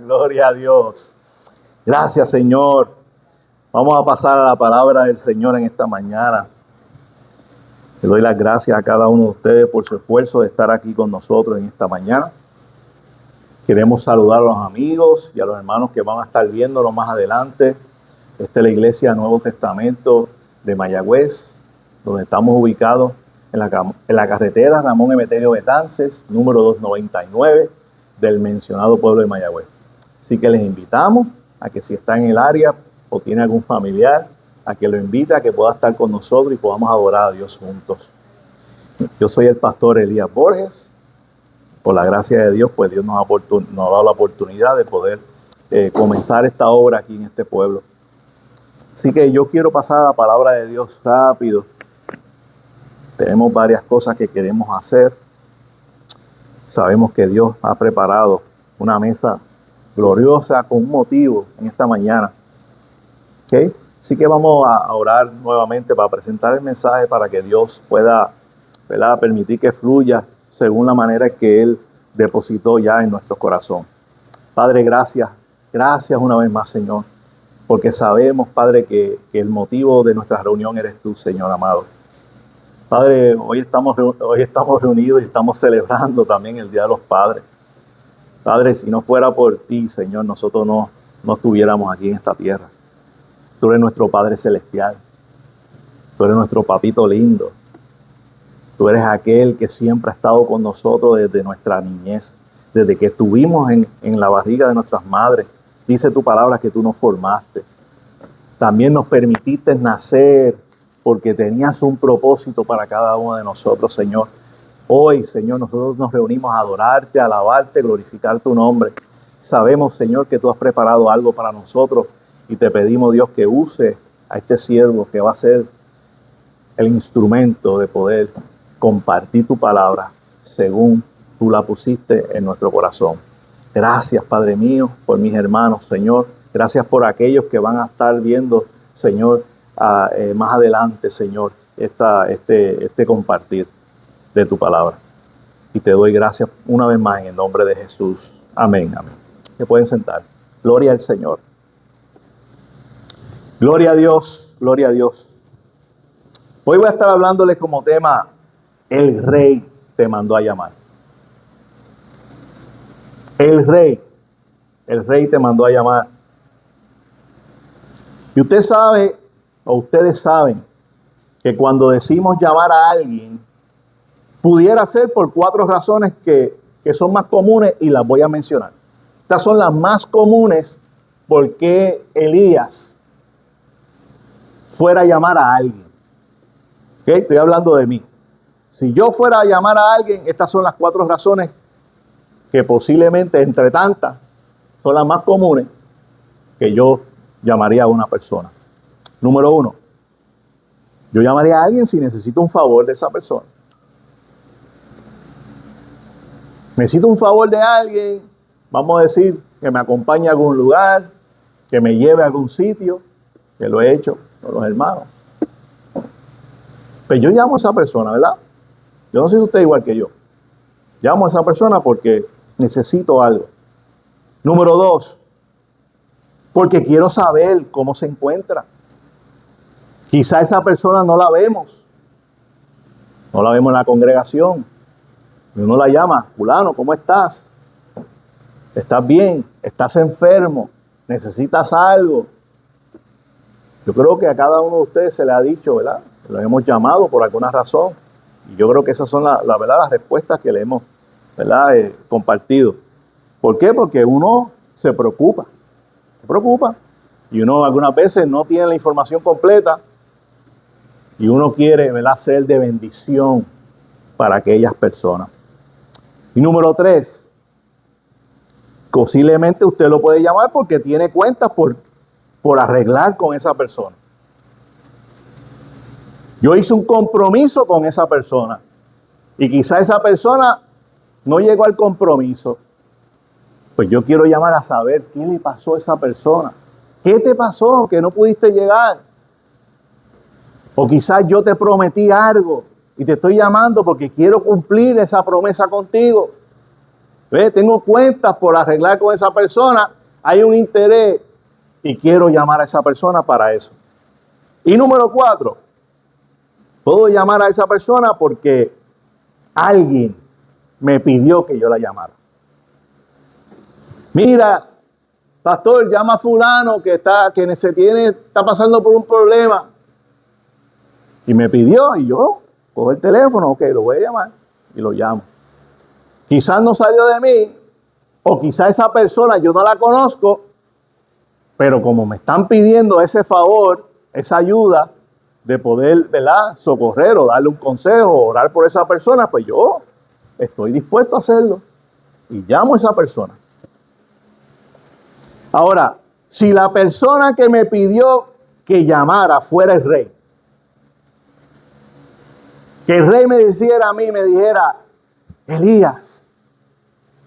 Gloria a Dios. Gracias, Señor. Vamos a pasar a la palabra del Señor en esta mañana. Le doy las gracias a cada uno de ustedes por su esfuerzo de estar aquí con nosotros en esta mañana. Queremos saludar a los amigos y a los hermanos que van a estar viéndonos más adelante. Esta es la Iglesia Nuevo Testamento de Mayagüez, donde estamos ubicados en la carretera Ramón Emeterio Betances, número 299, del mencionado pueblo de Mayagüez. Así que les invitamos a que si está en el área o tiene algún familiar, a que lo invite a que pueda estar con nosotros y podamos adorar a Dios juntos. Yo soy el pastor Elías Borges. Por la gracia de Dios, pues Dios nos ha dado la oportunidad de poder comenzar esta obra aquí en este pueblo. Así que yo quiero pasar a la palabra de Dios rápido. Tenemos varias cosas que queremos hacer. Sabemos que Dios ha preparado una mesa gloriosa con un motivo en esta mañana. ¿Okay? Así que vamos a orar nuevamente para presentar el mensaje para que Dios pueda, ¿verdad?, permitir que fluya según la manera que Él depositó ya en nuestro corazón. Padre, gracias. Gracias una vez más, Señor, porque sabemos, Padre, que el motivo de nuestra reunión eres tú, Señor amado. Padre, hoy estamos reunidos y estamos celebrando también el Día de los Padres. Padre, si no fuera por ti, Señor, nosotros no estuviéramos aquí en esta tierra. Tú eres nuestro Padre Celestial. Tú eres nuestro papito lindo. Tú eres aquel que siempre ha estado con nosotros desde nuestra niñez, desde que estuvimos en la barriga de nuestras madres. Dice tu palabra que tú nos formaste. También nos permitiste nacer porque tenías un propósito para cada uno de nosotros, Señor. Hoy, Señor, nosotros nos reunimos a adorarte, a alabarte, glorificar tu nombre. Sabemos, Señor, que tú has preparado algo para nosotros y te pedimos, Dios, que use a este siervo que va a ser el instrumento de poder compartir tu palabra según tú la pusiste en nuestro corazón. Gracias, Padre mío, por mis hermanos, Señor. Gracias por aquellos que van a estar viendo, Señor, más adelante, Señor, este compartir de tu palabra. Y te doy gracias una vez más en el nombre de Jesús. Amén, amén. Se pueden sentar. Gloria al Señor. Gloria a Dios, gloria a Dios. Hoy voy a estar hablándoles como tema, el Rey te mandó a llamar. El Rey te mandó a llamar. Y usted sabe, o ustedes saben, que cuando decimos llamar a alguien, pudiera ser por 4 razones que son más comunes y las voy a mencionar. Estas son las más comunes porque Elías fuera a llamar a alguien. ¿Okay? Estoy hablando de mí. Si yo fuera a llamar a alguien, estas son las 4 razones que posiblemente, entre tantas, son las más comunes que yo llamaría a una persona. Número 1, yo llamaría a alguien si necesito un favor de esa persona. Necesito un favor de alguien, vamos a decir, que me acompañe a algún lugar, que me lleve a algún sitio, que lo he hecho con los hermanos. Pues yo llamo a esa persona, ¿verdad? Yo no sé si usted es igual que yo. Llamo a esa persona porque necesito algo. Número 2, porque quiero saber cómo se encuentra. Quizá esa persona no la vemos. No la vemos en la congregación. Y uno la llama, fulano, ¿cómo estás? ¿Estás bien? ¿Estás enfermo? ¿Necesitas algo? Yo creo que a cada uno de ustedes se le ha dicho, ¿verdad? Lo hemos llamado por alguna razón. Y yo creo que esas son las respuestas que le hemos, ¿verdad?, compartido. ¿Por qué? Porque uno se preocupa. Y uno algunas veces no tiene la información completa. Y uno quiere, ¿verdad?, ser de bendición para aquellas personas. Y número 3, posiblemente usted lo puede llamar porque tiene cuentas por arreglar con esa persona. Yo hice un compromiso con esa persona y quizá esa persona no llegó al compromiso. Pues yo quiero llamar a saber qué le pasó a esa persona. ¿Qué te pasó que no pudiste llegar? O quizás yo te prometí algo y te estoy llamando porque quiero cumplir esa promesa contigo. Tengo cuentas por arreglar con esa persona, hay un interés y quiero llamar a esa persona para eso. Y número 4, puedo llamar a esa persona porque alguien me pidió que yo la llamara. Mira, pastor, llama a fulano que está pasando por un problema. Y me pidió y yo cojo el teléfono, ok, lo voy a llamar y lo llamo. Quizás no salió de mí, o quizás esa persona yo no la conozco, pero como me están pidiendo ese favor, esa ayuda de poder, ¿verdad?, socorrer o darle un consejo, orar por esa persona, pues yo estoy dispuesto a hacerlo y llamo a esa persona. Ahora, si la persona que me pidió que llamara fuera el rey, que el rey me dijera a mí, me dijera, Elías,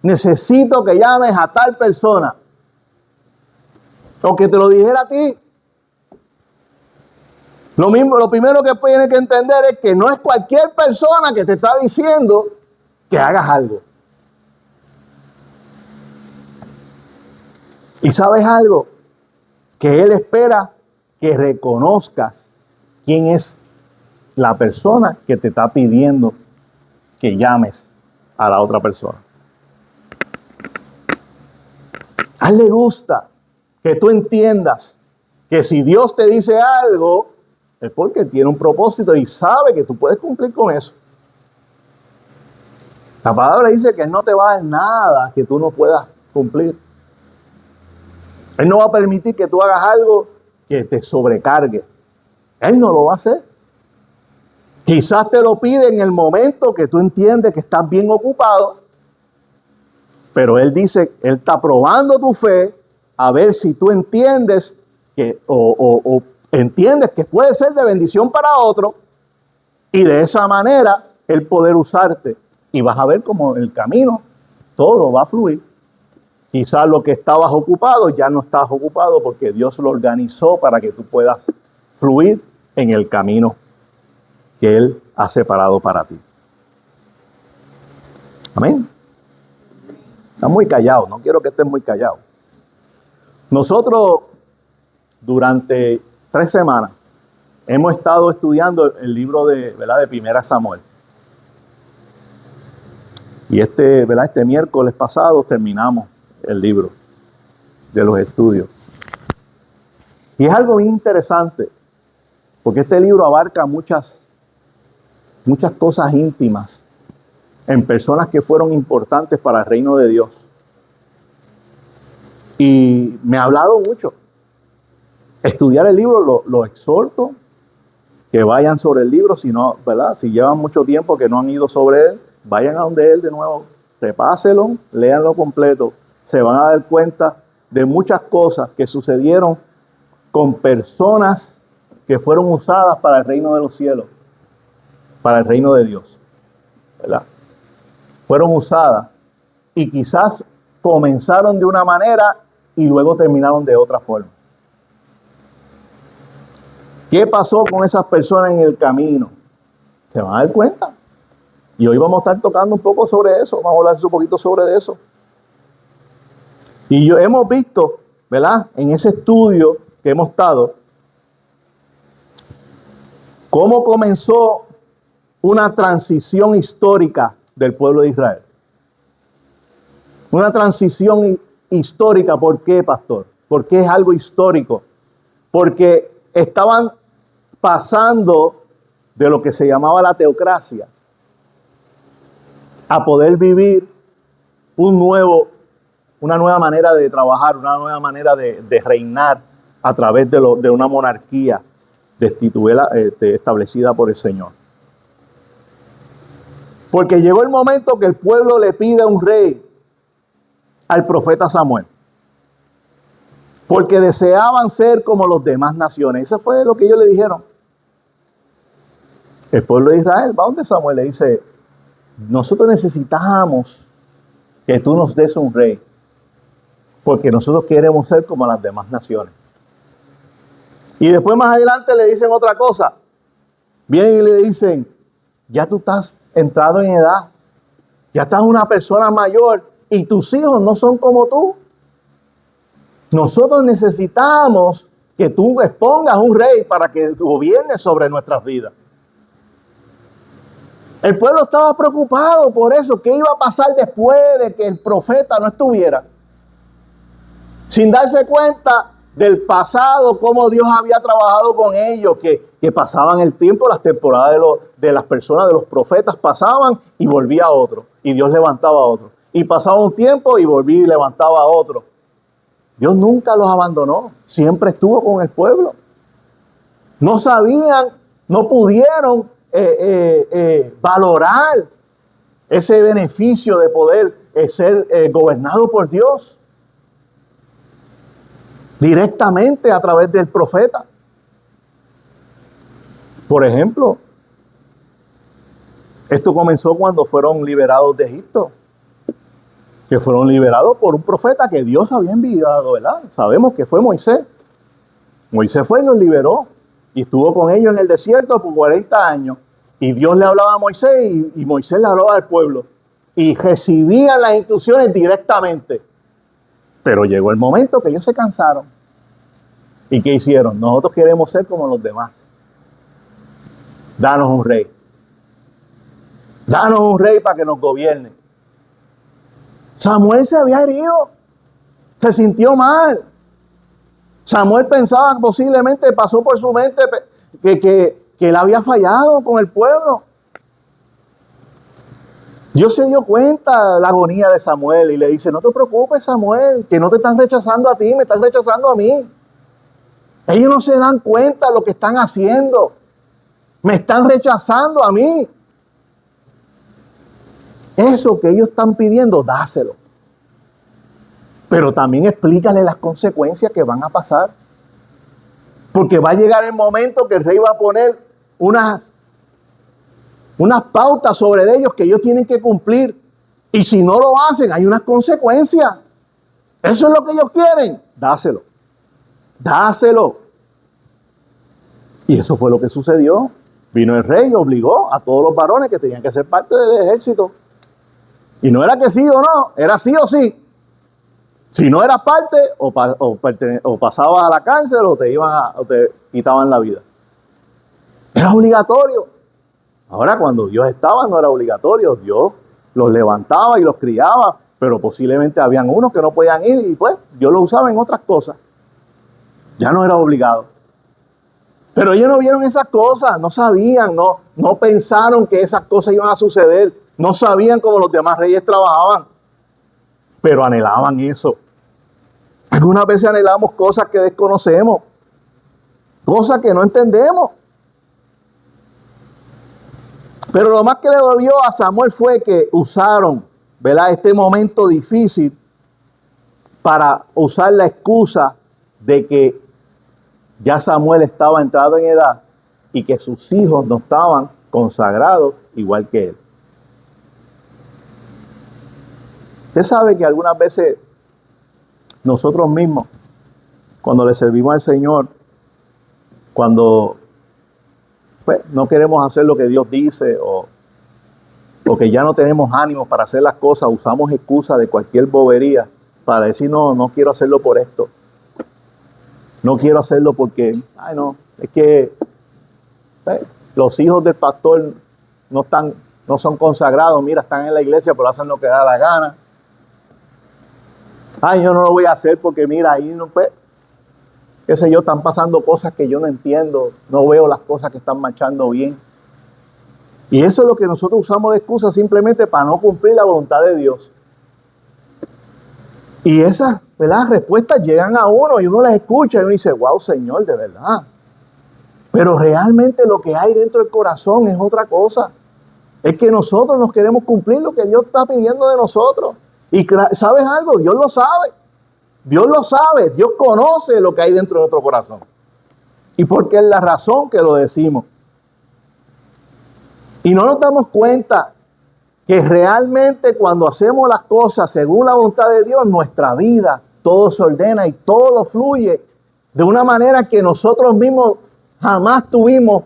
necesito que llames a tal persona, o que te lo dijera a ti, lo primero que tienes que entender es que no es cualquier persona que te está diciendo que hagas algo. Y sabes algo, que Él espera que reconozcas quién es la persona que te está pidiendo que llames a la otra persona. A Él le gusta que tú entiendas que si Dios te dice algo, es porque tiene un propósito y sabe que tú puedes cumplir con eso. La palabra dice que Él no te va a dar nada que tú no puedas cumplir. Él no va a permitir que tú hagas algo que te sobrecargue. Él no lo va a hacer. Quizás te lo pide en el momento que tú entiendes que estás bien ocupado, pero Él dice, Él está probando tu fe a ver si tú entiendes que, o entiendes que puede ser de bendición para otro, y de esa manera Él poder usarte. Y vas a ver cómo en el camino todo va a fluir. Quizás lo que estabas ocupado ya no estás ocupado porque Dios lo organizó para que tú puedas fluir en el camino que Él ha separado para ti. Amén. Estás muy callado, no quiero que estés muy callado. Nosotros durante 3 semanas hemos estado estudiando el libro de 1 Samuel. Y este miércoles pasado terminamos el libro de los estudios. Y es algo bien interesante, porque este libro abarca muchas cosas íntimas en personas que fueron importantes para el reino de Dios. Y me ha hablado mucho. Estudiar el libro lo exhorto, que vayan sobre el libro, si no, ¿verdad? Si llevan mucho tiempo que no han ido sobre él, vayan a donde él de nuevo, repáselo, léanlo completo. Se van a dar cuenta de muchas cosas que sucedieron con personas que fueron usadas para el reino de los cielos, para el reino de Dios, ¿verdad? Fueron usadas y quizás comenzaron de una manera y luego terminaron de otra forma. ¿Qué pasó con esas personas en el camino? Se van a dar cuenta. Y hoy vamos a estar tocando un poco sobre eso, vamos a hablar un poquito sobre eso. Y hemos visto, ¿verdad?, en ese estudio que hemos estado, cómo comenzó una transición histórica del pueblo de Israel. Una transición histórica, ¿por qué, pastor? ¿Por qué es algo histórico? Porque estaban pasando de lo que se llamaba la teocracia a poder vivir una nueva manera de trabajar, una nueva manera de reinar a través de una monarquía establecida por el Señor. Porque llegó el momento que el pueblo le pide un rey al profeta Samuel. Porque deseaban ser como los demás naciones. Eso fue lo que ellos le dijeron. El pueblo de Israel va donde Samuel, le dice, nosotros necesitamos que tú nos des un rey, porque nosotros queremos ser como las demás naciones. Y después más adelante le dicen otra cosa. Vienen y le dicen, ya tú estás entrado en edad, ya estás una persona mayor, y tus hijos no son como tú. Nosotros necesitamos que tú expongas un rey para que gobierne sobre nuestras vidas. El pueblo estaba preocupado por eso. ¿Qué iba a pasar después de que el profeta no estuviera? Sin darse cuenta del pasado, cómo Dios había trabajado con ellos, que pasaban el tiempo, las temporadas de las personas, de los profetas pasaban y volvía otro. Y Dios levantaba a otro. Y pasaba un tiempo y volvía y levantaba a otro. Dios nunca los abandonó. Siempre estuvo con el pueblo. No sabían, no pudieron valorar ese beneficio de poder ser gobernado por Dios directamente a través del profeta. Por ejemplo, esto comenzó cuando fueron liberados de Egipto, que fueron liberados por un profeta que Dios había enviado, ¿verdad? Sabemos que fue Moisés. Moisés fue y los liberó y estuvo con ellos en el desierto por 40 años. Y Dios le hablaba a Moisés y Moisés le hablaba al pueblo. Y recibían las instrucciones directamente. Pero llegó el momento que ellos se cansaron. ¿Y qué hicieron? Nosotros queremos ser como los demás. Danos un rey. Danos un rey para que nos gobierne. Samuel se había herido. Se sintió mal. Samuel pensaba, posiblemente pasó por su mente que él había fallado con el pueblo. Dios se dio cuenta de la agonía de Samuel y le dice: no te preocupes, Samuel, que no te están rechazando a ti, me están rechazando a mí. Ellos no se dan cuenta de lo que están haciendo. Me están rechazando a mí. Eso que ellos están pidiendo, dáselo. Pero también explícale las consecuencias que van a pasar. Porque va a llegar el momento que el rey va a poner unas pautas sobre ellos que ellos tienen que cumplir. Y si no lo hacen, hay unas consecuencias. Eso es lo que ellos quieren. Dáselo. Dáselo. Y eso fue lo que sucedió. Vino el rey y obligó a todos los varones que tenían que ser parte del ejército. Y no era que sí o no, era sí o sí. Si no eras parte, o pasabas a la cárcel o te quitaban la vida. Era obligatorio. Ahora, cuando Dios estaba, no era obligatorio. Dios los levantaba y los criaba, pero posiblemente habían unos que no podían ir y pues Dios los usaba en otras cosas. Ya no era obligado. Pero ellos no vieron esas cosas, no sabían, no pensaron que esas cosas iban a suceder. No sabían cómo los demás reyes trabajaban, pero anhelaban eso. Algunas veces anhelamos cosas que desconocemos, cosas que no entendemos. Pero lo más que le dolió a Samuel fue que usaron, ¿verdad?, este momento difícil para usar la excusa de que ya Samuel estaba entrado en edad y que sus hijos no estaban consagrados igual que él. Usted sabe que algunas veces nosotros mismos, cuando le servimos al Señor, cuando pues, no queremos hacer lo que Dios dice o que ya no tenemos ánimo para hacer las cosas, usamos excusas de cualquier bobería para decir: no quiero hacerlo por esto. No quiero hacerlo porque, es que los hijos del pastor no son consagrados, mira, están en la iglesia, pero hacen lo que da la gana. Yo no lo voy a hacer porque, mira, ahí no, pues, qué sé yo, están pasando cosas que yo no entiendo, no veo las cosas que están marchando bien. Y eso es lo que nosotros usamos de excusa simplemente para no cumplir la voluntad de Dios. Y esas, ¿verdad?, respuestas llegan a uno y uno las escucha y uno dice: wow, Señor, de verdad. Pero realmente lo que hay dentro del corazón es otra cosa. Es que nosotros nos queremos cumplir lo que Dios está pidiendo de nosotros. Y ¿sabes algo? Dios lo sabe. Dios lo sabe. Dios conoce lo que hay dentro de nuestro corazón. Y porque es la razón que lo decimos. Y no nos damos cuenta que realmente cuando hacemos las cosas según la voluntad de Dios, nuestra vida, todo se ordena y todo fluye de una manera que nosotros mismos jamás tuvimos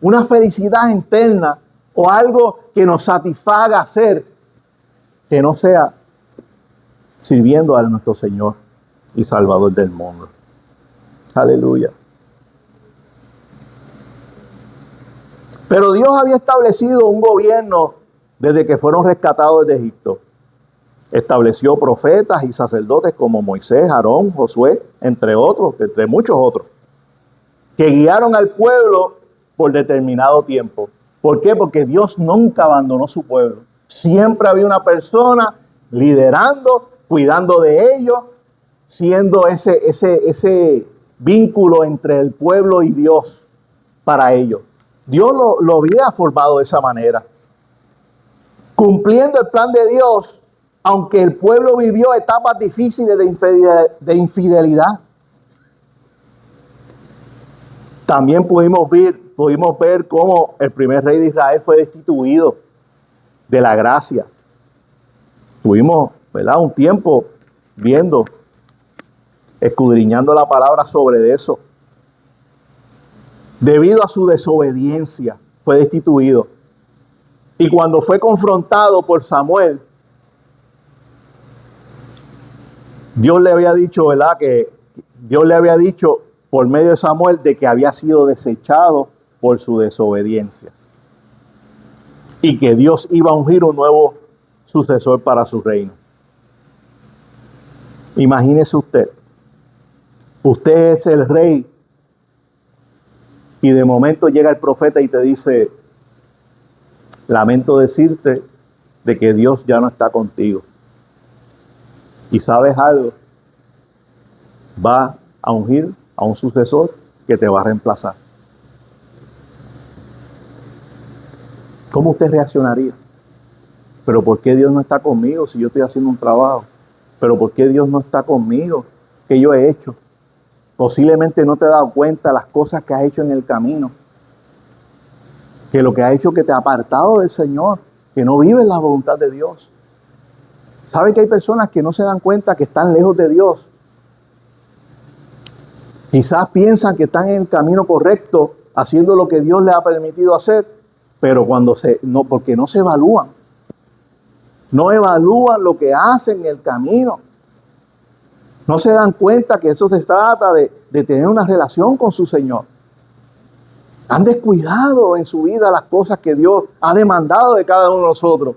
una felicidad interna o algo que nos satisfaga hacer que no sea sirviendo a nuestro Señor y Salvador del mundo. Aleluya. Pero Dios había establecido un gobierno desde que fueron rescatados de Egipto. Estableció profetas y sacerdotes como Moisés, Aarón, Josué, entre otros, entre muchos otros, que guiaron al pueblo por determinado tiempo. ¿Por qué? Porque Dios nunca abandonó su pueblo. Siempre había una persona liderando, cuidando de ellos, siendo ese vínculo entre el pueblo y Dios para ellos. Dios lo había formado de esa manera. Cumpliendo el plan de Dios, aunque el pueblo vivió etapas difíciles de infidelidad. También pudimos ver cómo el primer rey de Israel fue destituido de la gracia. Tuvimos, ¿verdad?, un tiempo viendo, escudriñando la palabra sobre eso. Debido a su desobediencia, fue destituido. Y cuando fue confrontado por Samuel, Dios le había dicho, ¿verdad?, que Dios le había dicho por medio de Samuel de que había sido desechado por su desobediencia. Y que Dios iba a ungir un nuevo sucesor para su reino. Imagínese usted. Usted es el rey. Y de momento llega el profeta y te dice: lamento decirte de que Dios ya no está contigo. Y sabes algo, va a ungir a un sucesor que te va a reemplazar. ¿Cómo usted reaccionaría? ¿Pero por qué Dios no está conmigo si yo estoy haciendo un trabajo? ¿Pero por qué Dios no está conmigo? ¿Qué yo he hecho? Posiblemente no te has dado cuenta de las cosas que has hecho en el camino. Que lo que ha hecho es que te ha apartado del Señor, que no vives la voluntad de Dios. ¿Sabe que hay personas que no se dan cuenta que están lejos de Dios? Quizás piensan que están en el camino correcto, haciendo lo que Dios les ha permitido hacer, pero porque no se evalúan. No evalúan lo que hacen en el camino. No se dan cuenta que eso se trata de tener una relación con su Señor. Han descuidado en su vida las cosas que Dios ha demandado de cada uno de nosotros.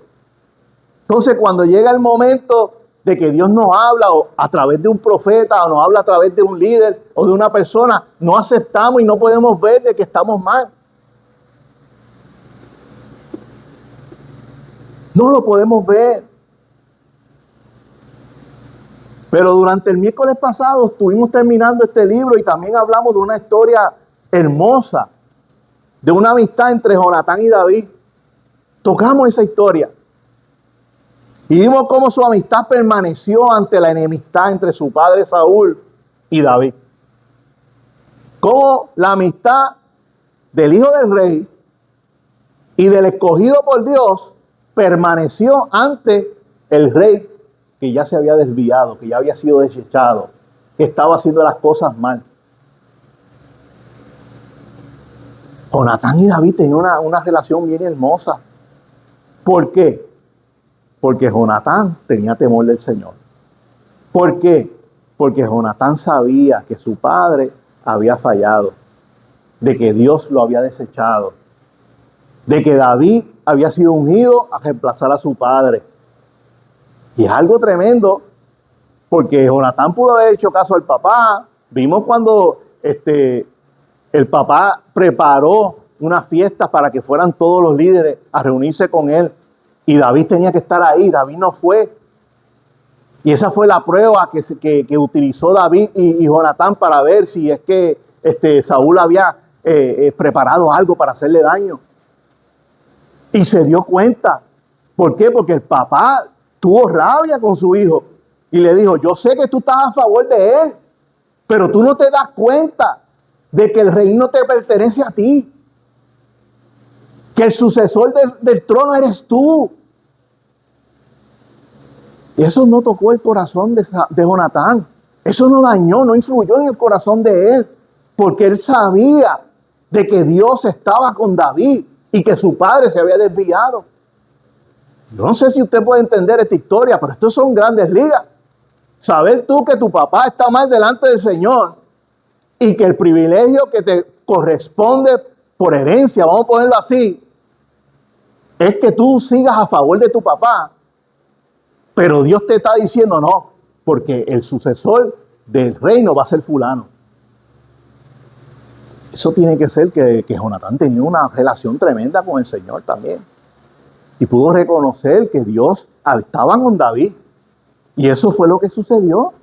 Entonces, cuando llega el momento de que Dios nos habla o a través de un profeta o nos habla a través de un líder o de una persona, no aceptamos y no podemos ver de que estamos mal. No lo podemos ver. Pero durante el miércoles pasado estuvimos terminando este libro y también hablamos de una historia hermosa, de una amistad entre Jonatán y David. Tocamos esa historia. Y vimos cómo su amistad permaneció ante la enemistad entre su padre Saúl y David. Cómo la amistad del hijo del rey y del escogido por Dios permaneció ante el rey que ya se había desviado, que ya había sido desechado, que estaba haciendo las cosas mal. Jonatán y David tenían una relación bien hermosa. ¿Por qué? Porque Jonatán tenía temor del Señor. ¿Por qué? Porque Jonatán sabía que su padre había fallado, de que Dios lo había desechado, de que David había sido ungido a reemplazar a su padre. Y es algo tremendo, porque Jonatán pudo haber hecho caso al papá. Vimos cuando el papá preparó unas fiestas para que fueran todos los líderes a reunirse con él. Y David tenía que estar ahí. David no fue. Y esa fue la prueba que utilizó David y Jonatán para ver si es que Saúl había preparado algo para hacerle daño. Y se dio cuenta. ¿Por qué? Porque el papá tuvo rabia con su hijo. Y le dijo: yo sé que tú estás a favor de él, pero tú no te das cuenta de que el reino te pertenece a ti. Que el sucesor del trono eres tú. Y eso no tocó el corazón de Jonatán. Eso no dañó, no influyó en el corazón de él. Porque él sabía de que Dios estaba con David y que su padre se había desviado. Yo no sé si usted puede entender esta historia, pero estos son grandes ligas. saber tú que tu papá está mal delante del Señor y que el privilegio que te corresponde por herencia, vamos a ponerlo así, es que tú sigas a favor de tu papá. Pero Dios te está diciendo no, porque el sucesor del reino va a ser fulano. Eso tiene que ser que Jonatán tenía una relación tremenda con el Señor también. Y pudo reconocer que Dios estaba con David. Y eso fue lo que sucedió.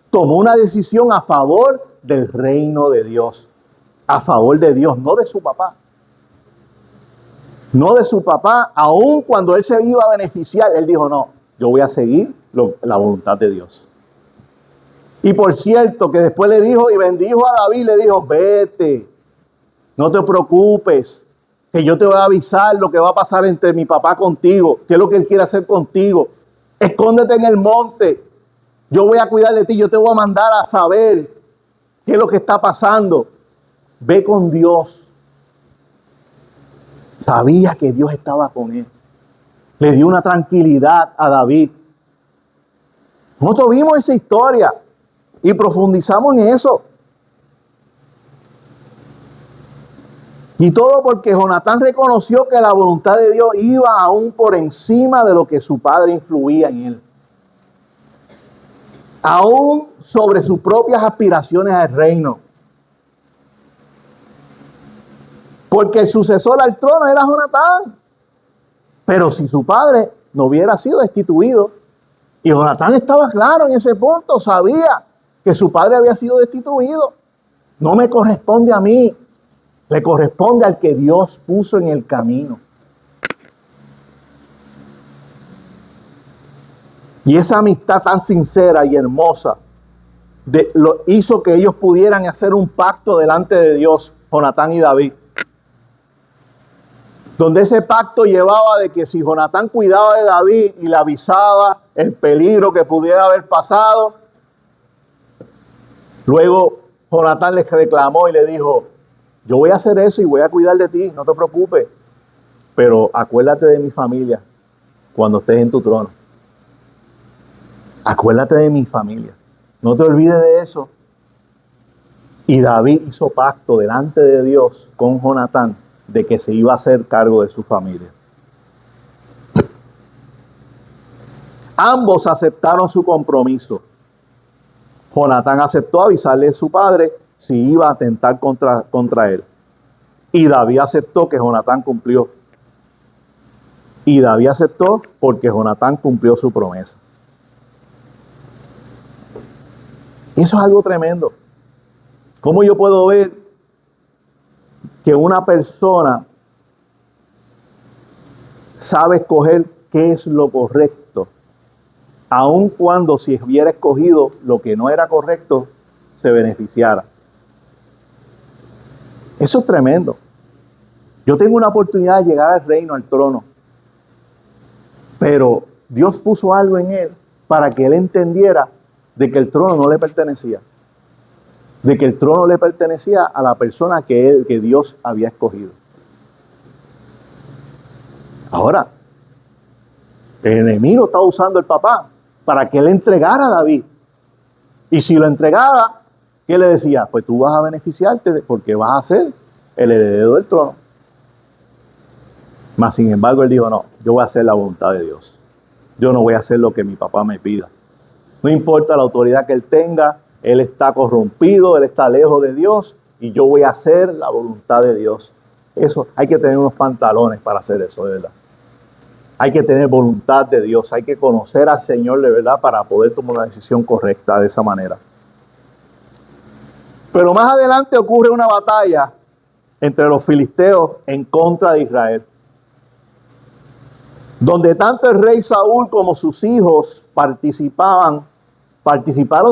Tomó una decisión a favor del reino de Dios. A favor de Dios, no de su papá. No de su papá, aun cuando él se iba a beneficiar, él dijo, no, yo voy a seguir la voluntad de Dios. Y por cierto, que después le dijo y bendijo a David, le dijo, vete, no te preocupes, que yo te voy a avisar lo que va a pasar entre mi papá contigo, qué es lo que él quiere hacer contigo. Escóndete en el monte, yo voy a cuidar de ti, yo te voy a mandar a saber qué es lo que está pasando. Ve con Dios. Sabía que Dios estaba con él. Le dio una tranquilidad a David. Nosotros vimos esa historia y profundizamos en eso. Y todo porque Jonatán reconoció que la voluntad de Dios iba aún por encima de lo que su padre influía en él. Aún sobre sus propias aspiraciones al reino. Porque el sucesor al trono era Jonatán. Pero si su padre no hubiera sido destituido, y Jonatán estaba claro en ese punto, sabía que su padre había sido destituido, no me corresponde a mí, le corresponde al que Dios puso en el camino. Y esa amistad tan sincera y hermosa hizo que ellos pudieran hacer un pacto delante de Dios, Jonatán y David. Donde ese pacto llevaba de que si Jonatán cuidaba de David y le avisaba el peligro que pudiera haber pasado, luego Jonatán les reclamó y le dijo, yo voy a hacer eso y voy a cuidar de ti, no te preocupes, pero acuérdate de mi familia cuando estés en tu trono. Acuérdate de mi familia, no te olvides de eso. Y David hizo pacto delante de Dios con Jonatán de que se iba a hacer cargo de su familia. Ambos aceptaron su compromiso. Jonatán aceptó avisarle a su padre si iba a atentar contra él. Y David aceptó que Jonatán cumplió. Y David aceptó porque Jonatán cumplió su promesa. Eso es algo tremendo. ¿Cómo yo puedo ver que una persona sabe escoger qué es lo correcto, aun cuando si hubiera escogido lo que no era correcto, se beneficiara? Eso es tremendo. Yo tengo una oportunidad de llegar al reino, al trono, pero Dios puso algo en él para que él entendiera de que el trono no le pertenecía. De que el trono le pertenecía a la persona que Dios había escogido. Ahora, el enemigo está usando al papá para que él entregara a David. Y si lo entregaba, ¿qué le decía? Pues tú vas a beneficiarte porque vas a ser el heredero del trono. Mas sin embargo, él dijo, no, yo voy a hacer la voluntad de Dios. Yo no voy a hacer lo que mi papá me pida. No importa la autoridad que él tenga, él está corrompido, él está lejos de Dios y yo voy a hacer la voluntad de Dios. Eso, hay que tener unos pantalones para hacer eso, de verdad. Hay que tener voluntad de Dios, hay que conocer al Señor de verdad para poder tomar una decisión correcta de esa manera. Pero más adelante ocurre una batalla entre los filisteos en contra de Israel, donde tanto el rey Saúl como sus hijos participaron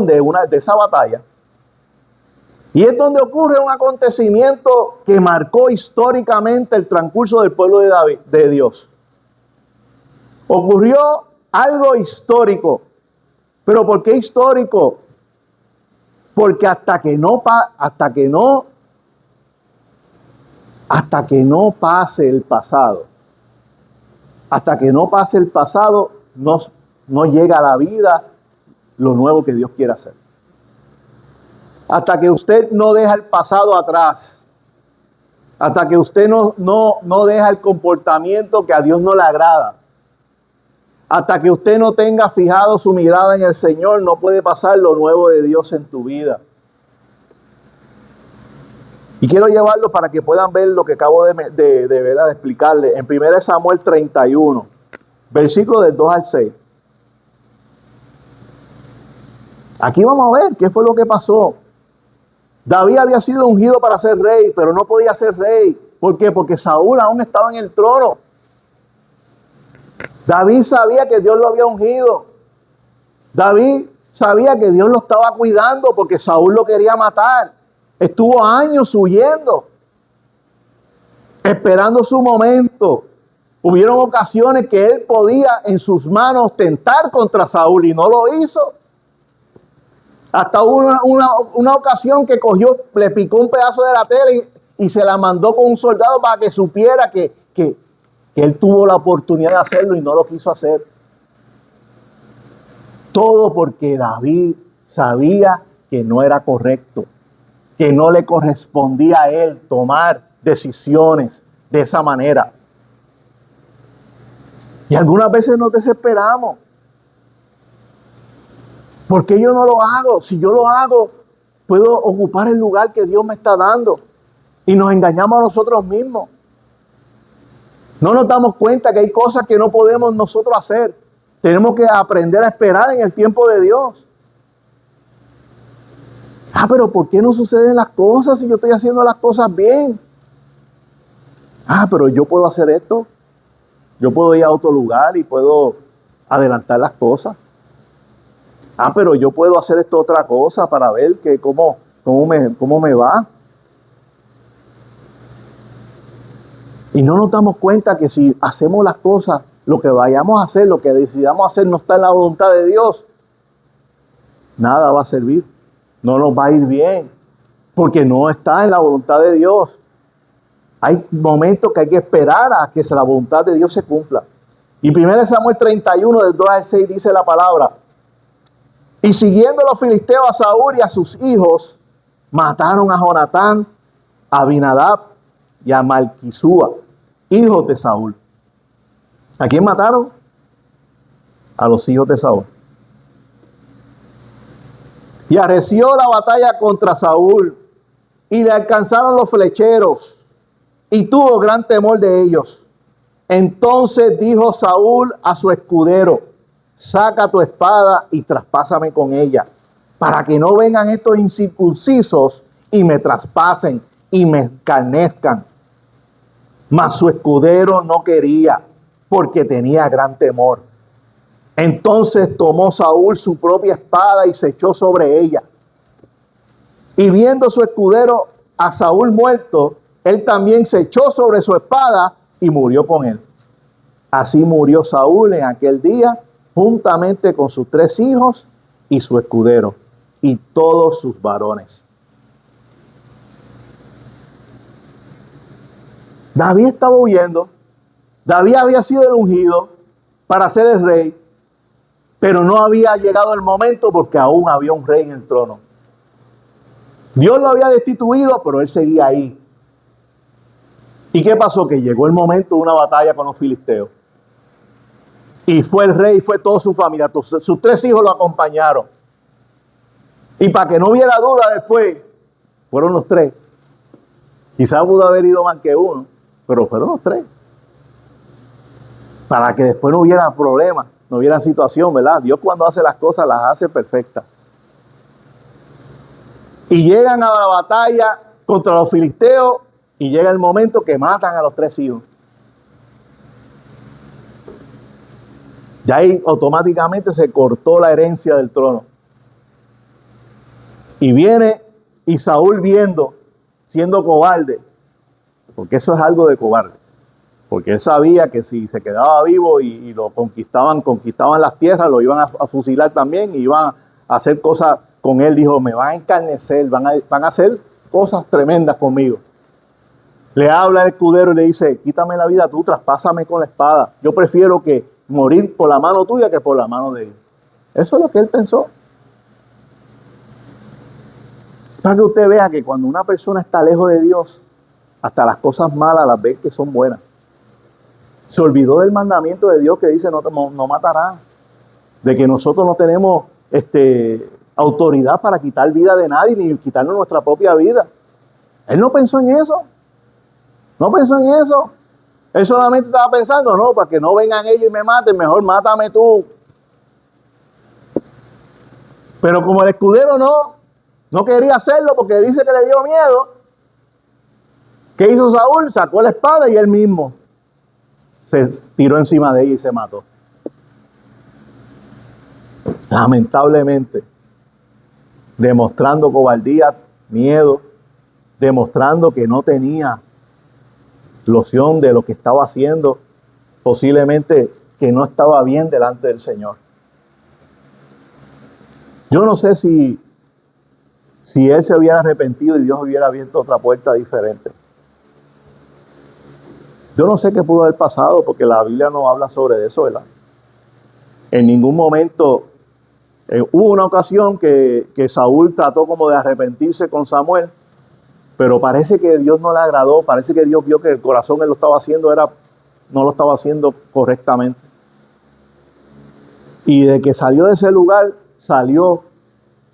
de esa batalla. Y es donde ocurre un acontecimiento que marcó históricamente el transcurso del pueblo de Dios. Ocurrió algo histórico. ¿Pero por qué histórico? Porque hasta que no pase el pasado, no llega la vida lo nuevo que Dios quiere hacer. Hasta que usted no deja el pasado atrás, hasta que usted no deja el comportamiento que a Dios no le agrada, hasta que usted no tenga fijado su mirada en el Señor, no puede pasar lo nuevo de Dios en tu vida. Y quiero llevarlo para que puedan ver lo que acabo de explicarle. En 1 Samuel 31, versículo del 2 al 6. Aquí vamos a ver qué fue lo que pasó. David había sido ungido para ser rey, pero no podía ser rey. ¿Por qué? Porque Saúl aún estaba en el trono. David sabía que Dios lo había ungido. David sabía que Dios lo estaba cuidando porque Saúl lo quería matar. Estuvo años huyendo, esperando su momento. Hubieron ocasiones que él podía en sus manos tentar contra Saúl y no lo hizo. Hasta una ocasión que cogió, le picó un pedazo de la tela y se la mandó con un soldado para que supiera que él tuvo la oportunidad de hacerlo y no lo quiso hacer. Todo porque David sabía que no era correcto, que no le correspondía a él tomar decisiones de esa manera. Y algunas veces nos desesperamos. ¿Por qué yo no lo hago? Si yo lo hago, puedo ocupar el lugar que Dios me está dando. Y nos engañamos a nosotros mismos. No nos damos cuenta que hay cosas que no podemos nosotros hacer. Tenemos que aprender a esperar en el tiempo de Dios. Pero ¿por qué no suceden las cosas si yo estoy haciendo las cosas bien? Pero yo puedo hacer esto. Yo puedo ir a otro lugar y puedo adelantar las cosas. Pero yo puedo hacer esto otra cosa para ver que cómo me va. Y no nos damos cuenta que si hacemos las cosas, lo que vayamos a hacer, lo que decidamos hacer no está en la voluntad de Dios, nada va a servir. No nos va a ir bien, porque no está en la voluntad de Dios. Hay momentos que hay que esperar a que la voluntad de Dios se cumpla. Y 1 Samuel 31, del 2 al 6, dice la palabra: y siguiendo los filisteos a Saúl y a sus hijos, mataron a Jonatán, a Abinadab y a Malquisúa, hijos de Saúl. ¿A quién mataron? A los hijos de Saúl. Y arreció la batalla contra Saúl, y le alcanzaron los flecheros, y tuvo gran temor de ellos. Entonces dijo Saúl a su escudero: saca tu espada y traspásame con ella, para que no vengan estos incircuncisos y me traspasen y me escarnezcan. Mas su escudero no quería, porque tenía gran temor. Entonces tomó Saúl su propia espada y se echó sobre ella. Y viendo su escudero a Saúl muerto, él también se echó sobre su espada y murió con él. Así murió Saúl en aquel día, juntamente con sus 3 hijos y su escudero, y todos sus varones. David estaba huyendo. David había sido el ungido para ser el rey, pero no había llegado el momento porque aún había un rey en el trono. Dios lo había destituido, pero él seguía ahí. ¿Y qué pasó? Que llegó el momento de una batalla con los filisteos. Y fue el rey, fue toda su familia, sus 3 hijos lo acompañaron. Y para que no hubiera duda después, fueron los 3. Quizás pudo haber ido más que uno, pero fueron los 3. Para que después no hubiera problema, no hubiera situación, ¿verdad? Dios cuando hace las cosas las hace perfectas. Y llegan a la batalla contra los filisteos y llega el momento que matan a los 3 hijos. Ya ahí automáticamente se cortó la herencia del trono. Y viene y Saúl viendo, siendo cobarde, porque eso es algo de cobarde, porque él sabía que si se quedaba vivo y lo conquistaban las tierras, lo iban a fusilar también y iban a hacer cosas con él. Dijo: me van a encarnecer, van a hacer cosas tremendas conmigo. Le habla al escudero y le dice: quítame la vida tú, traspásame con la espada. Yo prefiero que morir por la mano tuya que por la mano de él. Eso es lo que él pensó. Para que usted vea que cuando una persona está lejos de Dios, hasta las cosas malas las ve que son buenas. Se olvidó del mandamiento de Dios que dice no matarás. De que nosotros no tenemos autoridad para quitar vida de nadie, ni quitarnos nuestra propia vida. Él no pensó en eso. No pensó en eso. Él solamente estaba pensando, no, para que no vengan ellos y me maten, mejor mátame tú. Pero como el escudero no quería hacerlo porque dice que le dio miedo, ¿qué hizo Saúl? Sacó la espada y él mismo se tiró encima de ella y se mató. Lamentablemente, demostrando cobardía, miedo, demostrando que no tenía loción de lo que estaba haciendo, posiblemente que no estaba bien delante del Señor. Yo no sé si él se hubiera arrepentido y Dios hubiera abierto otra puerta diferente. Yo no sé qué pudo haber pasado porque la Biblia no habla sobre eso, ¿verdad? En ningún momento hubo una ocasión que Saúl trató como de arrepentirse con Samuel, pero parece que Dios no le agradó, parece que Dios vio que el corazón él lo estaba haciendo, no lo estaba haciendo correctamente. Y de que salió de ese lugar, salió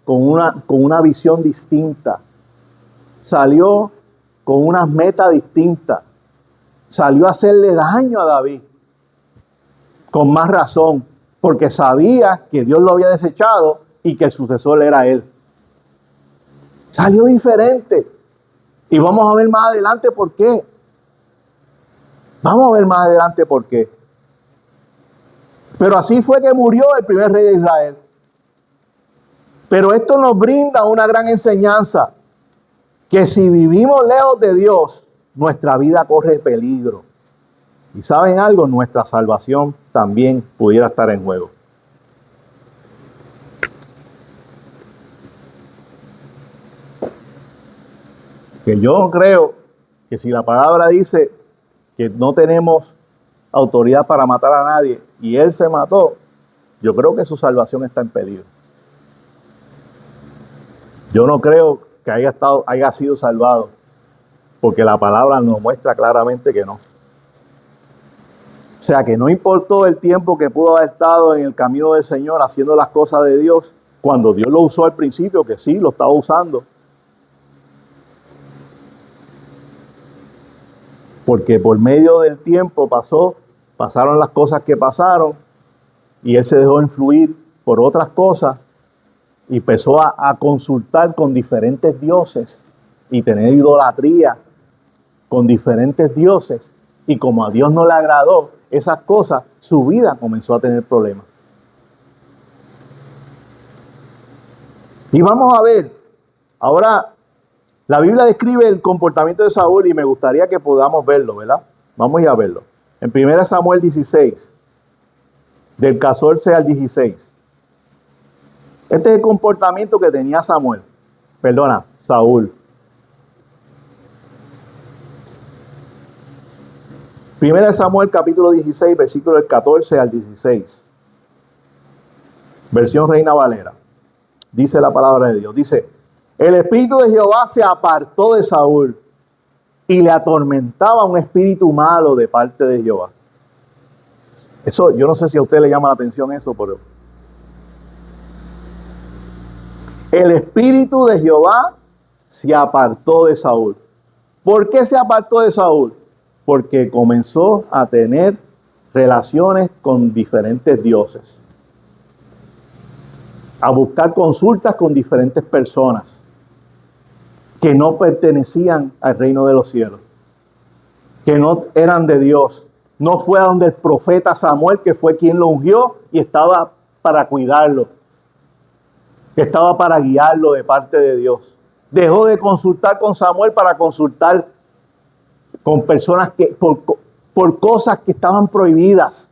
con una visión distinta, salió con unas metas distintas, salió a hacerle daño a David, con más razón, porque sabía que Dios lo había desechado y que el sucesor era él. Salió diferente. Y vamos a ver más adelante por qué. Vamos a ver más adelante por qué. Pero así fue que murió el primer rey de Israel. Pero esto nos brinda una gran enseñanza, que si vivimos lejos de Dios, nuestra vida corre peligro. Y ¿saben algo? Nuestra salvación también pudiera estar en juego. Que yo creo que si la palabra dice que no tenemos autoridad para matar a nadie y él se mató, yo creo que su salvación está en peligro. Yo no creo que haya sido salvado, porque la palabra nos muestra claramente que no. O sea, que no importó el tiempo que pudo haber estado en el camino del Señor haciendo las cosas de Dios, cuando Dios lo usó al principio, que sí, lo estaba usando. Porque por medio del tiempo pasaron las cosas que pasaron y él se dejó influir por otras cosas y empezó a consultar con diferentes dioses y tener idolatría con diferentes dioses. Y como a Dios no le agradó esas cosas, su vida comenzó a tener problemas. Y vamos a ver, ahora la Biblia describe el comportamiento de Saúl y me gustaría que podamos verlo, ¿verdad? Vamos a ir a verlo. En 1 Samuel 16, del 14 al 16. Este es el comportamiento que tenía Saúl. Primera Samuel capítulo 16, versículo del 14 al 16. Versión Reina Valera. Dice la palabra de Dios. Dice, el espíritu de Jehová se apartó de Saúl y le atormentaba un espíritu malo de parte de Jehová. Eso, yo no sé si a usted le llama la atención eso, pero el espíritu de Jehová se apartó de Saúl. ¿Por qué se apartó de Saúl? Porque comenzó a tener relaciones con diferentes dioses, a buscar consultas con diferentes personas que no pertenecían al reino de los cielos, que no eran de Dios. No fue a donde el profeta Samuel, que fue quien lo ungió y estaba para cuidarlo, que estaba para guiarlo de parte de Dios. Dejó de consultar con Samuel para consultar con personas que por cosas que estaban prohibidas.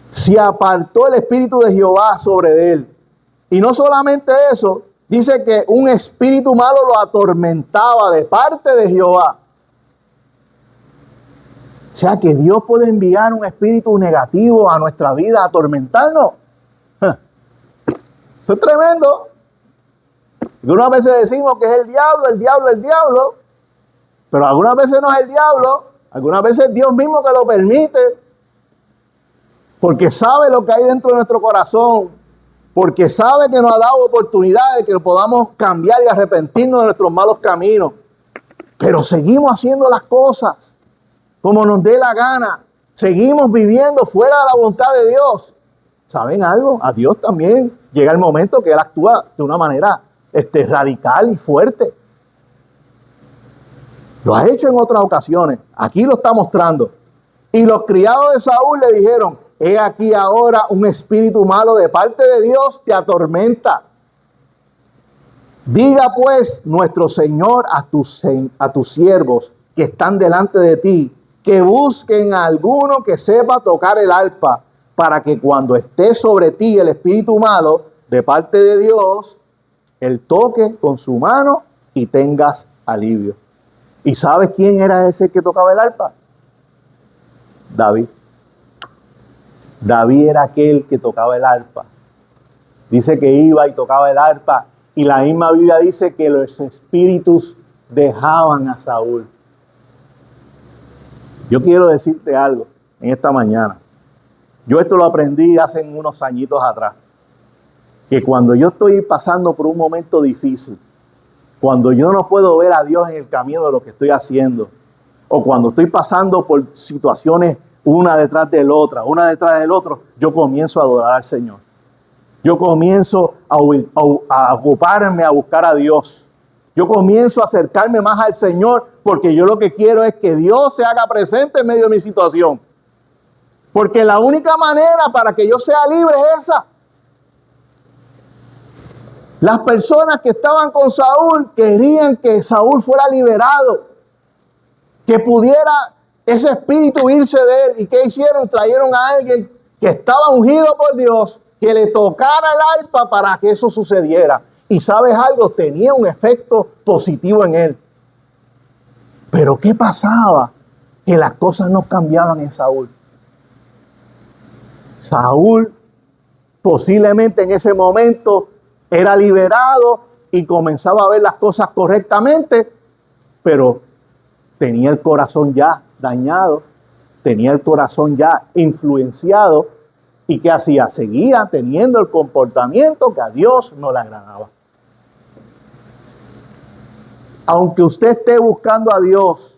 Se apartó el espíritu de Jehová sobre él. Y no solamente eso, dice que un espíritu malo lo atormentaba de parte de Jehová. O sea que Dios puede enviar un espíritu negativo a nuestra vida, a atormentarnos. Eso es tremendo. Algunas veces decimos que es el diablo, el diablo, el diablo, pero algunas veces no es el diablo, algunas veces es Dios mismo que lo permite, porque sabe lo que hay dentro de nuestro corazón, porque sabe que nos ha dado oportunidades que podamos cambiar y arrepentirnos de nuestros malos caminos. Pero seguimos haciendo las cosas como nos dé la gana. Seguimos viviendo fuera de la voluntad de Dios. ¿Saben algo? A Dios también llega el momento que Él actúa de una manera radical y fuerte. Lo ha hecho en otras ocasiones. Aquí lo está mostrando. Y los criados de Saúl le dijeron: he aquí ahora un espíritu malo de parte de Dios te atormenta. Diga pues nuestro Señor a tus siervos que están delante de ti, que busquen a alguno que sepa tocar el arpa, para que cuando esté sobre ti el espíritu malo de parte de Dios, él toque con su mano y tengas alivio. ¿Y sabes quién era ese que tocaba el arpa? David. David era aquel que tocaba el arpa. Dice que iba y tocaba el arpa, y la misma Biblia dice que los espíritus dejaban a Saúl. Yo quiero decirte algo en esta mañana. Yo esto lo aprendí hace unos añitos atrás. Que cuando yo estoy pasando por un momento difícil, cuando yo no puedo ver a Dios en el camino de lo que estoy haciendo, o cuando estoy pasando por situaciones una detrás del otro, yo comienzo a adorar al Señor. Yo comienzo a ocuparme a buscar a Dios. Yo comienzo a acercarme más al Señor, porque yo lo que quiero es que Dios se haga presente en medio de mi situación. Porque la única manera para que yo sea libre es esa. Las personas que estaban con Saúl querían que Saúl fuera liberado, que pudiera ese espíritu irse de él. ¿Y qué hicieron? Trajeron a alguien que estaba ungido por Dios, que le tocara el arpa para que eso sucediera. Y ¿sabes algo? Tenía un efecto positivo en él. Pero ¿qué pasaba? Que las cosas no cambiaban en Saúl. Saúl posiblemente en ese momento era liberado y comenzaba a ver las cosas correctamente, pero tenía el corazón ya dañado, tenía el corazón ya influenciado. ¿Y qué hacía? Seguía teniendo el comportamiento que a Dios no le agradaba. Aunque usted esté buscando a Dios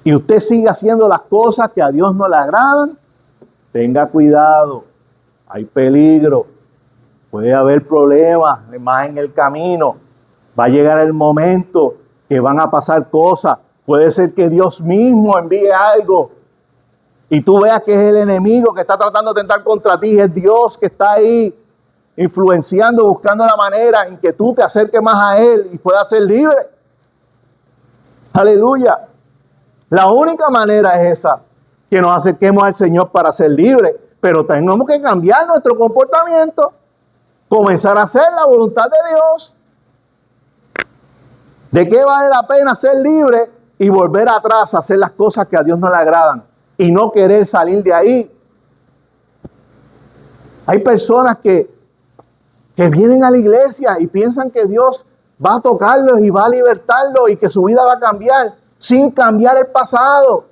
y usted siga haciendo las cosas que a Dios no le agradan, tenga cuidado, hay peligro, puede haber problemas más en el camino, va a llegar el momento que van a pasar cosas, puede ser que Dios mismo envíe algo y tú veas que es el enemigo que está tratando de tentar contra ti, es Dios que está ahí influenciando, buscando la manera en que tú te acerques más a Él y puedas ser libre. Aleluya. La única manera es esa, que nos acerquemos al Señor para ser libres, pero tenemos que cambiar nuestro comportamiento, comenzar a hacer la voluntad de Dios. ¿De qué vale la pena ser libre y volver atrás a hacer las cosas que a Dios no le agradan y no querer salir de ahí? Hay personas que vienen a la iglesia y piensan que Dios va a tocarlos y va a libertarlos y que su vida va a cambiar sin cambiar el pasado.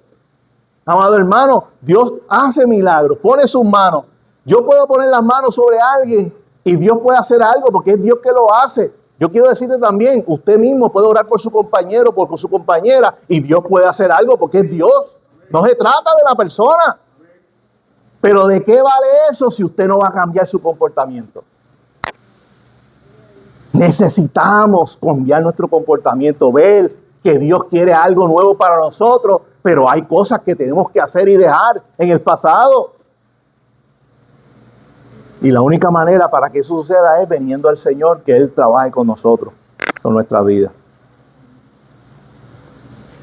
Amado hermano, Dios hace milagros, pone sus manos. Yo puedo poner las manos sobre alguien y Dios puede hacer algo porque es Dios que lo hace. Yo quiero decirte también, usted mismo puede orar por su compañero, por su compañera, y Dios puede hacer algo porque es Dios. No se trata de la persona. Pero ¿de qué vale eso si usted no va a cambiar su comportamiento? Necesitamos cambiar nuestro comportamiento, ver que Dios quiere algo nuevo para nosotros, pero hay cosas que tenemos que hacer y dejar en el pasado. Y la única manera para que eso suceda es viniendo al Señor, que Él trabaje con nosotros, con nuestra vida.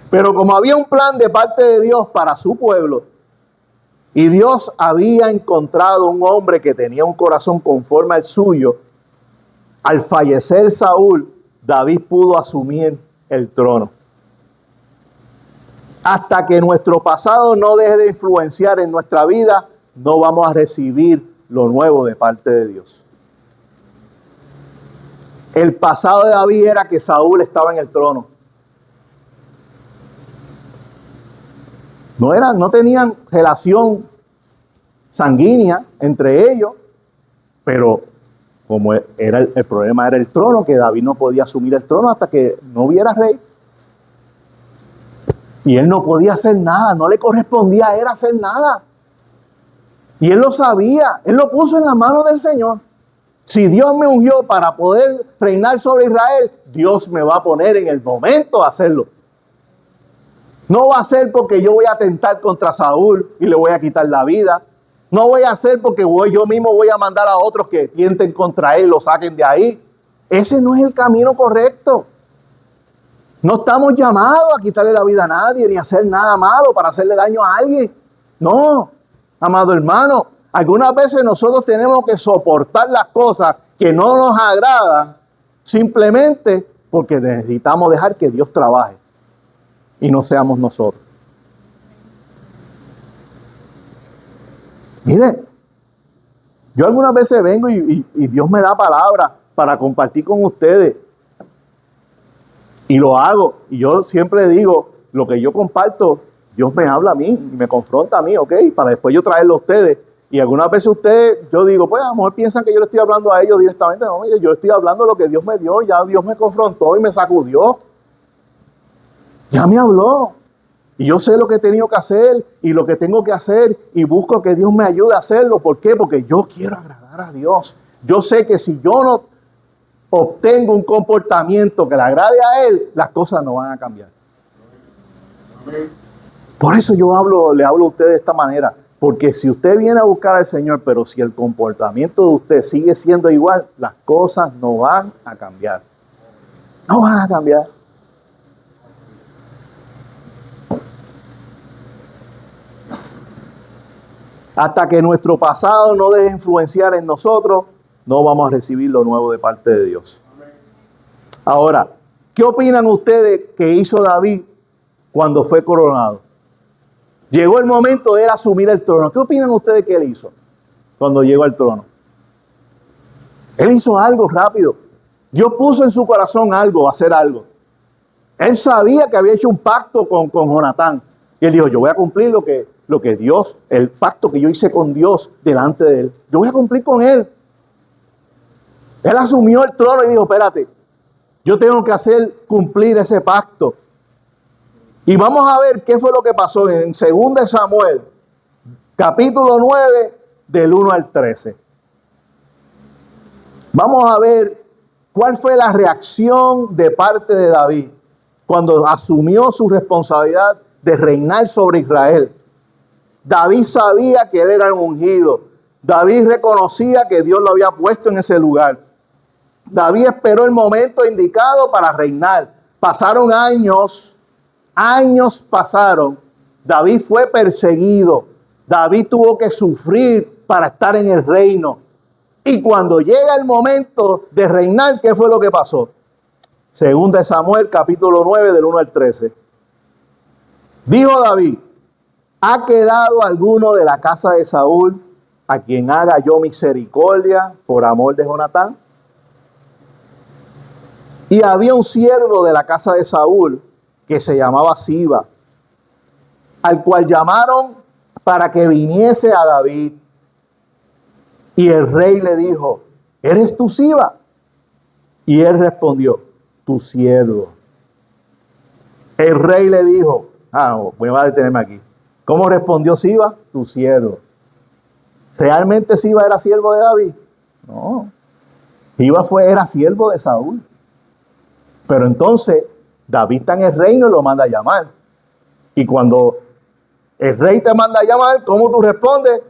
Pero como había un plan de parte de Dios para su pueblo, y Dios había encontrado un hombre que tenía un corazón conforme al suyo, al fallecer Saúl, David pudo asumir el trono. Hasta que nuestro pasado no deje de influenciar en nuestra vida, no vamos a recibir lo nuevo de parte de Dios. El pasado de David era que Saúl estaba en el trono. No tenían relación sanguínea entre ellos, pero como el problema era el trono, que David no podía asumir el trono hasta que no hubiera rey. Y él no podía hacer nada, no le correspondía a él hacer nada. Y él lo sabía, él lo puso en la mano del Señor. Si Dios me ungió para poder reinar sobre Israel, Dios me va a poner en el momento a hacerlo. No va a ser porque yo voy a atentar contra Saúl y le voy a quitar la vida. No voy a hacer porque yo mismo voy a mandar a otros que tienten contra él, lo saquen de ahí. Ese no es el camino correcto. No estamos llamados a quitarle la vida a nadie, ni a hacer nada malo para hacerle daño a alguien. No, amado hermano, algunas veces nosotros tenemos que soportar las cosas que no nos agradan simplemente porque necesitamos dejar que Dios trabaje y no seamos nosotros. Miren, yo algunas veces vengo y Dios me da palabras para compartir con ustedes. Y lo hago. Y yo siempre digo, lo que yo comparto, Dios me habla a mí, me confronta a mí, ¿ok? Para después yo traerlo a ustedes. Y algunas veces ustedes, yo digo, pues a lo mejor piensan que yo le estoy hablando a ellos directamente. No, mire, yo estoy hablando lo que Dios me dio. Ya Dios me confrontó y me sacudió. Ya me habló. Y yo sé lo que he tenido que hacer y lo que tengo que hacer. Y busco que Dios me ayude a hacerlo. ¿Por qué? Porque yo quiero agradar a Dios. Yo sé que si yo no obtengo un comportamiento que le agrade a Él, las cosas no van a cambiar. Por eso le hablo a usted de esta manera. Porque si usted viene a buscar al Señor, pero si el comportamiento de usted sigue siendo igual, las cosas no van a cambiar. No van a cambiar. Hasta que nuestro pasado no deje influenciar en nosotros, no vamos a recibir lo nuevo de parte de Dios. Ahora, ¿qué opinan ustedes que hizo David cuando fue coronado? Llegó el momento de él asumir el trono. ¿Qué opinan ustedes que él hizo cuando llegó al trono? Él hizo algo rápido. Dios puso en su corazón algo, hacer algo. Él sabía que había hecho un pacto con Jonatán. Y él dijo, yo voy a cumplir lo que Dios, el pacto que yo hice con Dios delante de él. Yo voy a cumplir con él. Él asumió el trono y dijo, espérate, yo tengo que cumplir ese pacto. Y vamos a ver qué fue lo que pasó en 2 Samuel, capítulo 9, del 1 al 13. Vamos a ver cuál fue la reacción de parte de David cuando asumió su responsabilidad de reinar sobre Israel. David sabía que él era un ungido. David reconocía que Dios lo había puesto en ese lugar. David esperó el momento indicado para reinar. Pasaron años pasaron. David fue perseguido. David tuvo que sufrir para estar en el reino. Y cuando llega el momento de reinar, ¿qué fue lo que pasó? 2 Samuel, capítulo 9, del 1 al 13. Dijo David, ¿ha quedado alguno de la casa de Saúl a quien haga yo misericordia por amor de Jonatán? Y había un siervo de la casa de Saúl que se llamaba Siba, al cual llamaron para que viniese a David. Y el rey le dijo, ¿eres tú Siba? Y él respondió, tu siervo. El rey le dijo, voy a detenerme aquí. ¿Cómo respondió Siba? Tu siervo. ¿Realmente Siba era siervo de David? No. Siba era siervo de Saúl. Pero entonces David está en el reino y lo manda a llamar. Y cuando el rey te manda a llamar, ¿cómo tú respondes?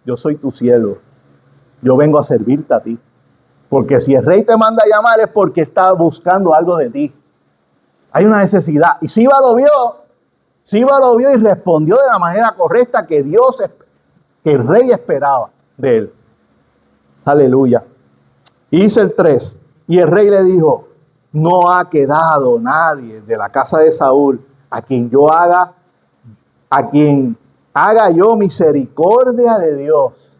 Yo soy tu siervo. Yo vengo a servirte a ti. Porque si el rey te manda a llamar es porque está buscando algo de ti. Hay una necesidad. Y Siba lo vio y respondió de la manera correcta que el rey esperaba de él. Aleluya. Y dice el 3. Y el rey le dijo, no ha quedado nadie de la casa de Saúl a quien haga yo misericordia de Dios.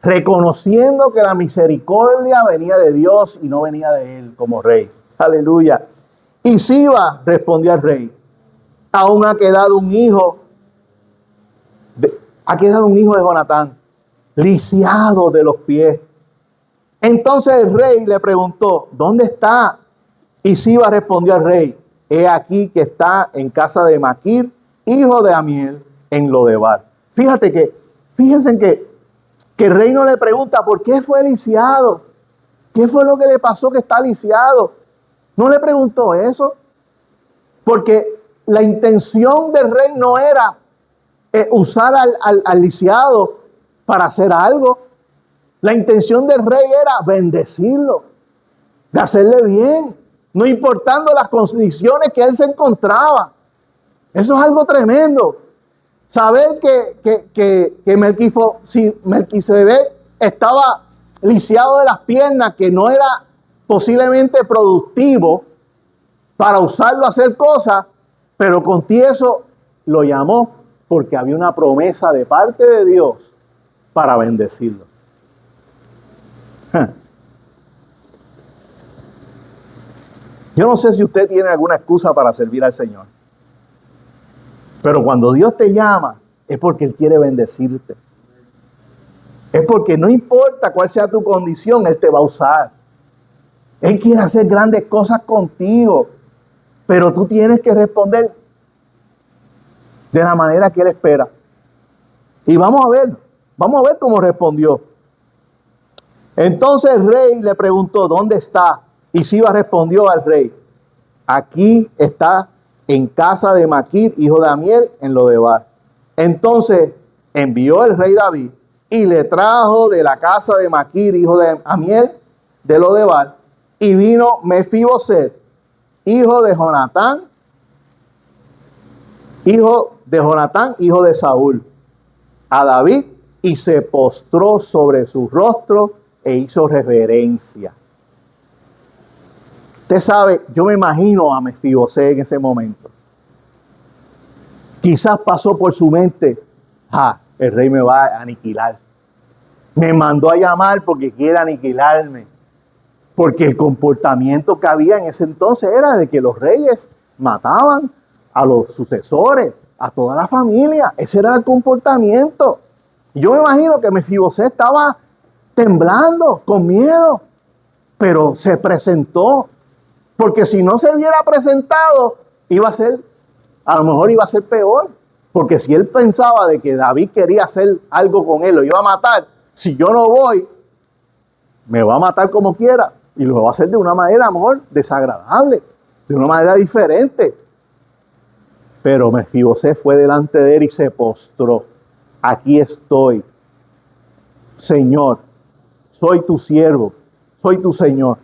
reconociendo que la misericordia venía de Dios y no venía de él como rey. Aleluya. Y Siba respondió al rey: aún ha quedado un hijo de Jonatán, lisiado de los pies. Entonces el rey le preguntó: ¿dónde está? Y Siba respondió al rey: he aquí que está en casa de Maquir, hijo de Amiel, en Lodebar. Fíjense que el rey no le pregunta por qué fue lisiado. ¿Qué fue lo que le pasó que está lisiado? No le preguntó eso. Porque la intención del rey no era usar al lisiado para hacer algo. La intención del rey era bendecirlo, de hacerle bien, no importando las condiciones que él se encontraba. Eso es algo tremendo. Saber que Melquisedec estaba lisiado de las piernas, que no era posiblemente productivo para usarlo a hacer cosas, pero con eso lo llamó porque había una promesa de parte de Dios para bendecirlo. Yo no sé si usted tiene alguna excusa para servir al Señor, pero cuando Dios te llama es porque Él quiere bendecirte. Es porque no importa cuál sea tu condición, Él te va a usar. Él quiere hacer grandes cosas contigo, pero tú tienes que responder de la manera que Él espera. Y vamos a ver cómo respondió. Entonces el rey le preguntó: ¿dónde está? Y Siba respondió al rey: aquí está en casa de Maquir, hijo de Amiel, en Lodebar. Entonces envió el rey David y le trajo de la casa de Maquir, hijo de Amiel, de Lodebar, y vino Mefiboset, hijo de Jonatán, hijo de Saúl, a David, y se postró sobre su rostro e hizo reverencia. Usted sabe, yo me imagino a Mefiboset en ese momento. Quizás pasó por su mente: el rey me va a aniquilar. Me mandó a llamar porque quiere aniquilarme. Porque el comportamiento que había en ese entonces era de que los reyes mataban a los sucesores, a toda la familia. Ese era el comportamiento. Yo me imagino que Mefiboset estaba temblando, con miedo, pero se presentó. Porque si no se hubiera presentado, a lo mejor iba a ser peor. Porque si él pensaba de que David quería hacer algo con él, lo iba a matar, si yo no voy, me va a matar como quiera. Y lo va a hacer de una manera, a lo mejor, desagradable, de una manera diferente. Pero Mefiboset fue delante de él y se postró: aquí estoy, Señor, soy tu siervo, soy tu Señor.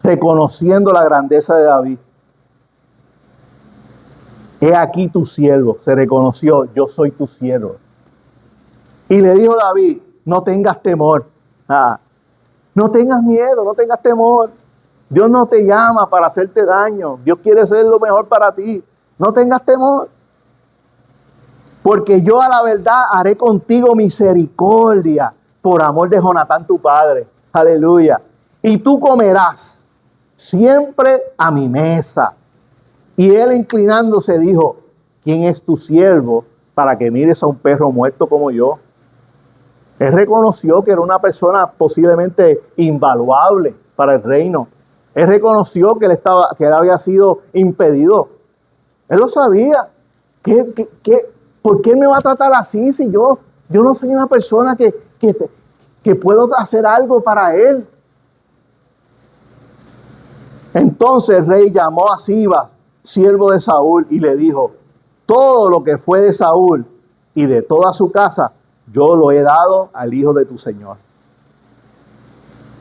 Reconociendo la grandeza de David. He aquí tu siervo. Se reconoció: yo soy tu siervo. Y le dijo David: no tengas temor. No tengas miedo, no tengas temor. Dios no te llama para hacerte daño. Dios quiere hacer lo mejor para ti. No tengas temor. Porque yo a la verdad haré contigo misericordia por amor de Jonatán tu padre. Aleluya. Y tú comerás siempre a mi mesa. Y él, inclinándose, dijo: ¿quién es tu siervo para que mires a un perro muerto como yo? Él reconoció que era una persona posiblemente invaluable para el reino. Él reconoció que él había sido impedido. Él lo sabía. ¿Por qué me va a tratar así si yo no soy una persona que puedo hacer algo para él? Entonces el rey llamó a Siba, siervo de Saúl, y le dijo: todo lo que fue de Saúl y de toda su casa, yo lo he dado al hijo de tu señor.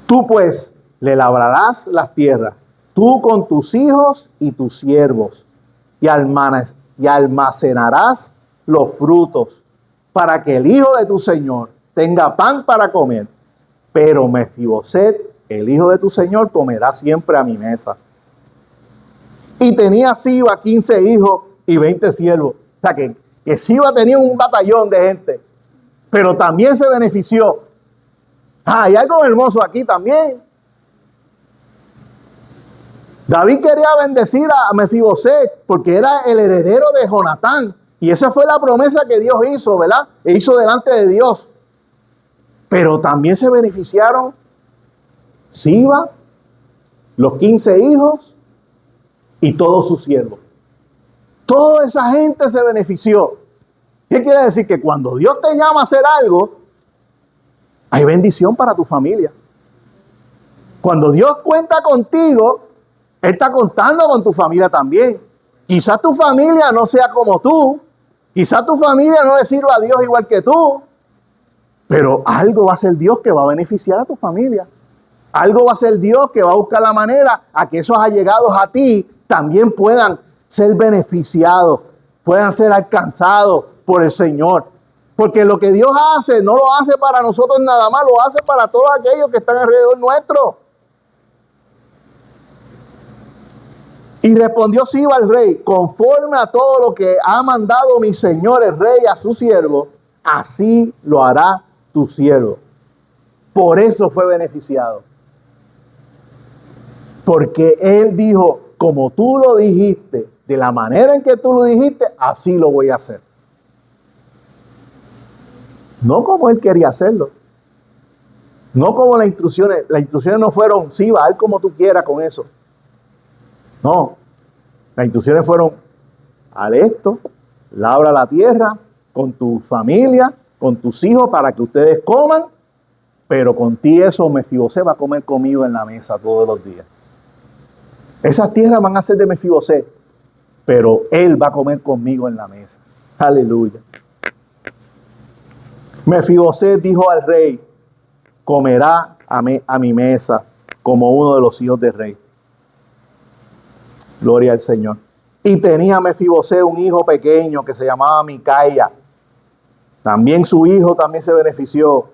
Tú pues le labrarás las tierras, tú con tus hijos y tus siervos, y almacenarás los frutos, para que el hijo de tu señor tenga pan para comer. Pero Mefiboset, el hijo de tu señor, comerá siempre a mi mesa. Y tenía Siba 15 hijos y 20 siervos. O sea que Siba tenía un batallón de gente, pero también se benefició Hay algo hermoso aquí también. David quería bendecir a Mefiboset porque era el heredero de Jonatán. Y esa fue la promesa que Dios hizo, ¿verdad? E hizo delante de Dios. Pero también se beneficiaron Siba, los 15 hijos y todos sus siervos. Toda esa gente se benefició. ¿Qué quiere decir? Que cuando Dios te llama a hacer algo, hay bendición para tu familia. Cuando Dios cuenta contigo, Él está contando con tu familia también. Quizás tu familia no sea como tú. Quizás tu familia no le sirva a Dios igual que tú. Pero algo va a ser Dios que va a beneficiar a tu familia. Algo va a ser Dios que va a buscar la manera a que esos allegados a ti también puedan ser beneficiados, puedan ser alcanzados por el Señor. Porque lo que Dios hace, no lo hace para nosotros nada más, lo hace para todos aquellos que están alrededor nuestro. Y respondió Siba al rey: conforme a todo lo que ha mandado mi señor el rey a su siervo, así lo hará tu siervo. Por eso fue beneficiado. Porque él dijo: como tú lo dijiste, de la manera en que tú lo dijiste, así lo voy a hacer. No como él quería hacerlo. No como las instrucciones. Las instrucciones no fueron: sí, va a ir como tú quieras con eso. No. Las instrucciones fueron: haz esto, labra la tierra con tu familia, con tus hijos, para que ustedes coman, pero con ti eso Mefiboset va a comer conmigo en la mesa todos los días. Esas tierras van a ser de Mefiboset, pero él va a comer conmigo en la mesa. Aleluya. Mefiboset dijo al rey: comerá a mi mesa como uno de los hijos del rey. Gloria al Señor. Y tenía Mefiboset un hijo pequeño que se llamaba Micaía. También su hijo también se benefició.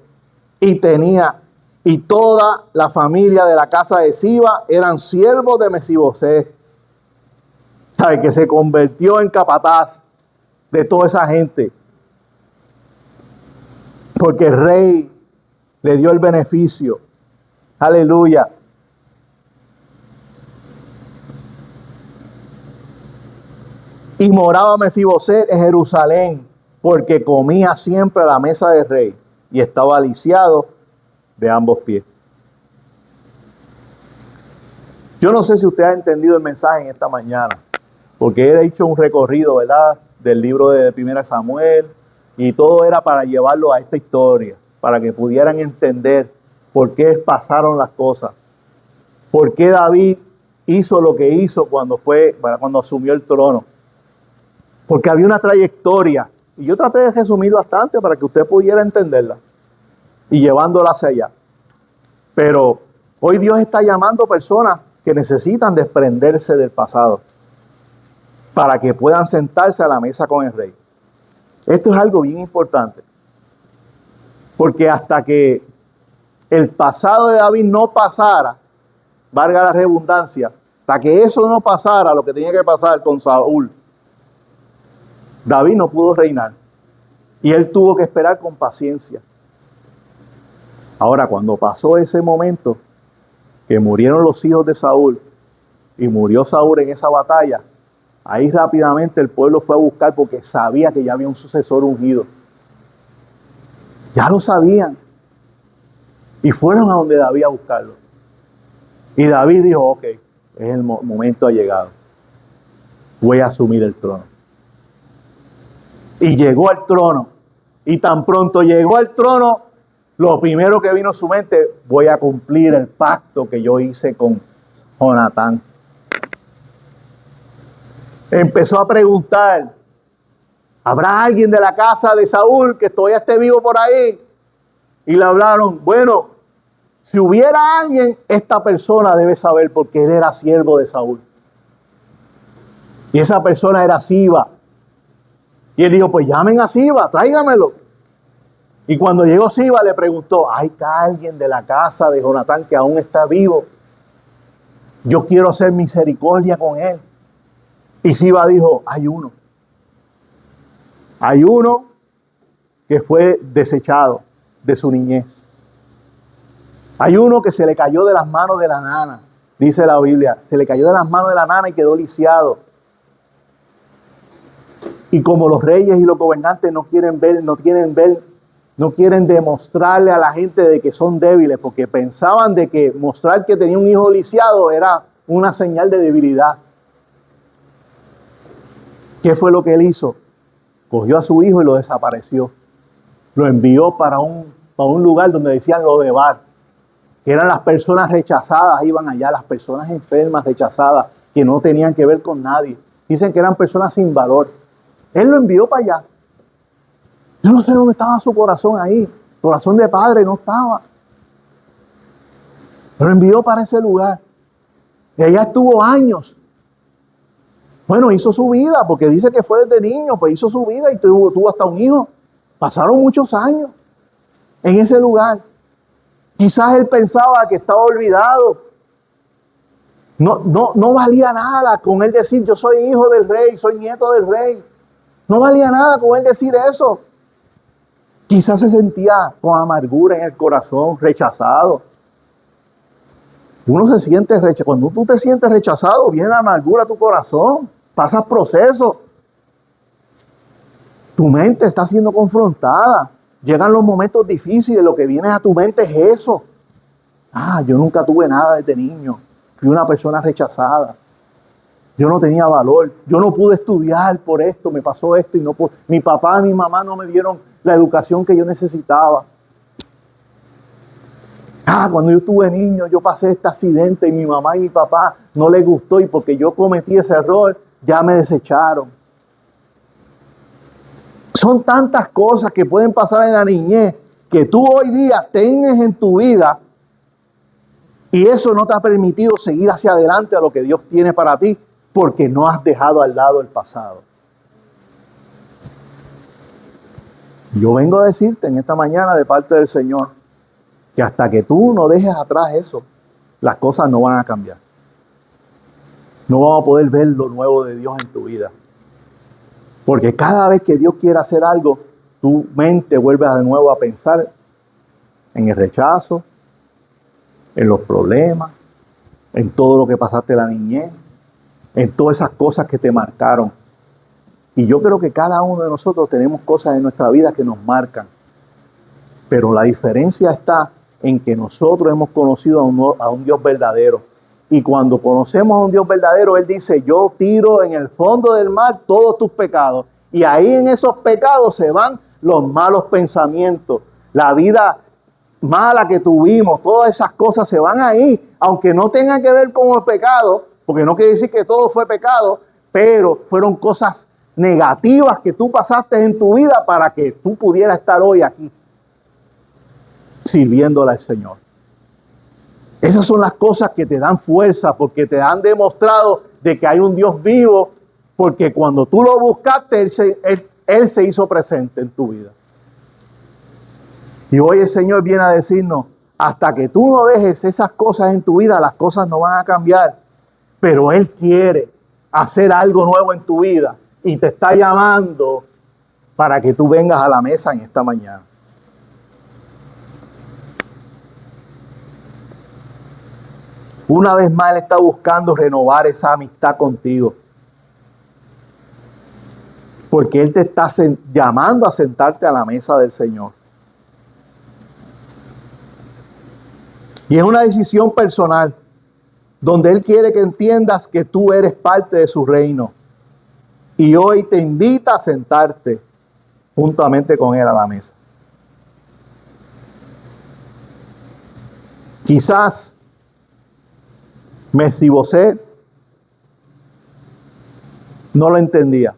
Y toda la familia de la casa de Siba eran siervos de Mefiboset. ¿Sabe? Que se convirtió en capataz de toda esa gente. Porque el rey le dio el beneficio. Aleluya. Y moraba Mefiboset en Jerusalén, porque comía siempre a la mesa del rey y estaba lisiado de ambos pies. Yo no sé si usted ha entendido el mensaje en esta mañana, porque he hecho un recorrido, ¿verdad?, del libro de 1 Samuel, y todo era para llevarlo a esta historia, para que pudieran entender por qué pasaron las cosas, por qué David hizo lo que hizo cuando asumió el trono. Porque había una trayectoria. Y yo traté de resumir bastante para que usted pudiera entenderla. Y llevándola hacia allá. Pero hoy Dios está llamando personas que necesitan desprenderse del pasado. Para que puedan sentarse a la mesa con el rey. Esto es algo bien importante. Porque hasta que el pasado de David no pasara, valga la redundancia, hasta que eso no pasara, lo que tenía que pasar con Saúl, David no pudo reinar y él tuvo que esperar con paciencia. Ahora, cuando pasó ese momento que murieron los hijos de Saúl y murió Saúl en esa batalla, ahí rápidamente el pueblo fue a buscar porque sabía que ya había un sucesor ungido. Ya lo sabían. Y fueron a donde David a buscarlo. Y David dijo: ok, es el momento ha llegado. Voy a asumir el trono. Y llegó al trono. Y tan pronto llegó al trono, lo primero que vino a su mente: voy a cumplir el pacto que yo hice con Jonatán. Empezó a preguntar: ¿habrá alguien de la casa de Saúl que todavía esté vivo por ahí? Y le hablaron: bueno, si hubiera alguien, esta persona debe saber, porque él era siervo de Saúl. Y esa persona era Siba. Y él dijo: pues llamen a Siba, tráigamelo. Y cuando llegó Siba le preguntó: ¿hay alguien de la casa de Jonatán que aún está vivo? Yo quiero hacer misericordia con él. Y Siba dijo: hay uno. Hay uno que fue desechado de su niñez. Hay uno que se le cayó de las manos de la nana, dice la Biblia, se le cayó de las manos de la nana y quedó lisiado. Y como los reyes y los gobernantes no quieren demostrarle a la gente de que son débiles, porque pensaban de que mostrar que tenía un hijo lisiado era una señal de debilidad. ¿Qué fue lo que él hizo? Cogió a su hijo y lo desapareció. Lo envió para un lugar donde decían lo de Bar, que eran las personas rechazadas, iban allá, las personas enfermas, rechazadas, que no tenían que ver con nadie. Dicen que eran personas sin valor. Él lo envió para allá. Yo no sé dónde estaba su corazón ahí. Corazón de padre no estaba. Lo envió para ese lugar. Y allá estuvo años. Bueno, hizo su vida, porque dice que fue desde niño, pues hizo su vida y tuvo hasta un hijo. Pasaron muchos años en ese lugar. Quizás él pensaba que estaba olvidado. No valía nada con él decir, yo soy hijo del rey, soy nieto del rey. No valía nada con él decir eso. Quizás se sentía con amargura en el corazón, rechazado. Uno se siente rechazado. Cuando tú te sientes rechazado, viene la amargura a tu corazón. Pasas procesos. Tu mente está siendo confrontada. Llegan los momentos difíciles. Lo que viene a tu mente es eso. Yo nunca tuve nada desde niño. Fui una persona rechazada. Yo no tenía valor. Yo no pude estudiar por esto. Me pasó esto y no pude. Mi papá y mi mamá no me dieron la educación que yo necesitaba. Cuando yo estuve niño, yo pasé este accidente y mi mamá y mi papá no les gustó y porque yo cometí ese error, ya me desecharon. Son tantas cosas que pueden pasar en la niñez que tú hoy día tengas en tu vida y eso no te ha permitido seguir hacia adelante a lo que Dios tiene para ti porque no has dejado al lado el pasado. Yo vengo a decirte en esta mañana de parte del Señor que hasta que tú no dejes atrás eso, las cosas no van a cambiar. No vamos a poder ver lo nuevo de Dios en tu vida. Porque cada vez que Dios quiera hacer algo, tu mente vuelve de nuevo a pensar en el rechazo, en los problemas, en todo lo que pasaste en la niñez, en todas esas cosas que te marcaron. Y yo creo que cada uno de nosotros tenemos cosas en nuestra vida que nos marcan. Pero la diferencia está en que nosotros hemos conocido a un Dios verdadero. Y cuando conocemos a un Dios verdadero, Él dice, yo tiro en el fondo del mar todos tus pecados. Y ahí en esos pecados se van los malos pensamientos, la vida mala que tuvimos, todas esas cosas se van ahí, aunque no tengan que ver con el pecado, porque no quiere decir que todo fue pecado, pero fueron cosas negativas que tú pasaste en tu vida para que tú pudieras estar hoy aquí, sirviéndole al Señor. Esas son las cosas que te dan fuerza, porque te han demostrado de que hay un Dios vivo, porque cuando tú lo buscaste, Él se hizo presente en tu vida. Y hoy el Señor viene a decirnos, hasta que tú no dejes esas cosas en tu vida, las cosas no van a cambiar. Pero Él quiere hacer algo nuevo en tu vida y te está llamando para que tú vengas a la mesa en esta mañana. Una vez más, Él está buscando renovar esa amistad contigo. Porque Él te está llamando a sentarte a la mesa del Señor. Y es una decisión personal, donde Él quiere que entiendas que tú eres parte de su reino. Y hoy te invita a sentarte juntamente con Él a la mesa. Quizás Mefibosé no lo entendía.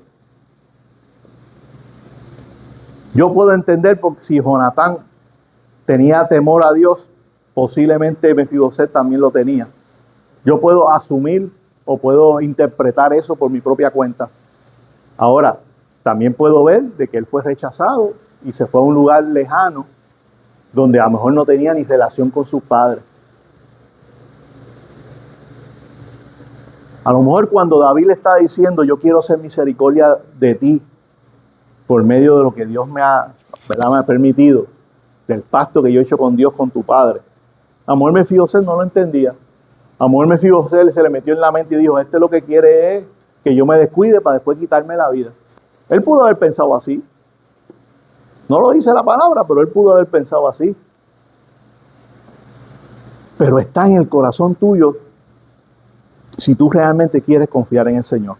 Yo puedo entender porque si Jonatán tenía temor a Dios, posiblemente Mefibosé también lo tenía. Yo puedo asumir o puedo interpretar eso por mi propia cuenta. Ahora, también puedo ver de que él fue rechazado y se fue a un lugar lejano donde a lo mejor no tenía ni relación con sus padres. A lo mejor cuando David le está diciendo, yo quiero hacer misericordia de ti por medio de lo que Dios me ha permitido, del pacto que yo he hecho con Dios, con tu padre. A lo mejor Mefiboset no lo entendía. A lo mejor Mefiboset se le metió en la mente y dijo, este lo que quiere es que yo me descuide para después quitarme la vida. Él pudo haber pensado así. No lo dice la palabra, pero él pudo haber pensado así. Pero está en el corazón tuyo si tú realmente quieres confiar en el Señor.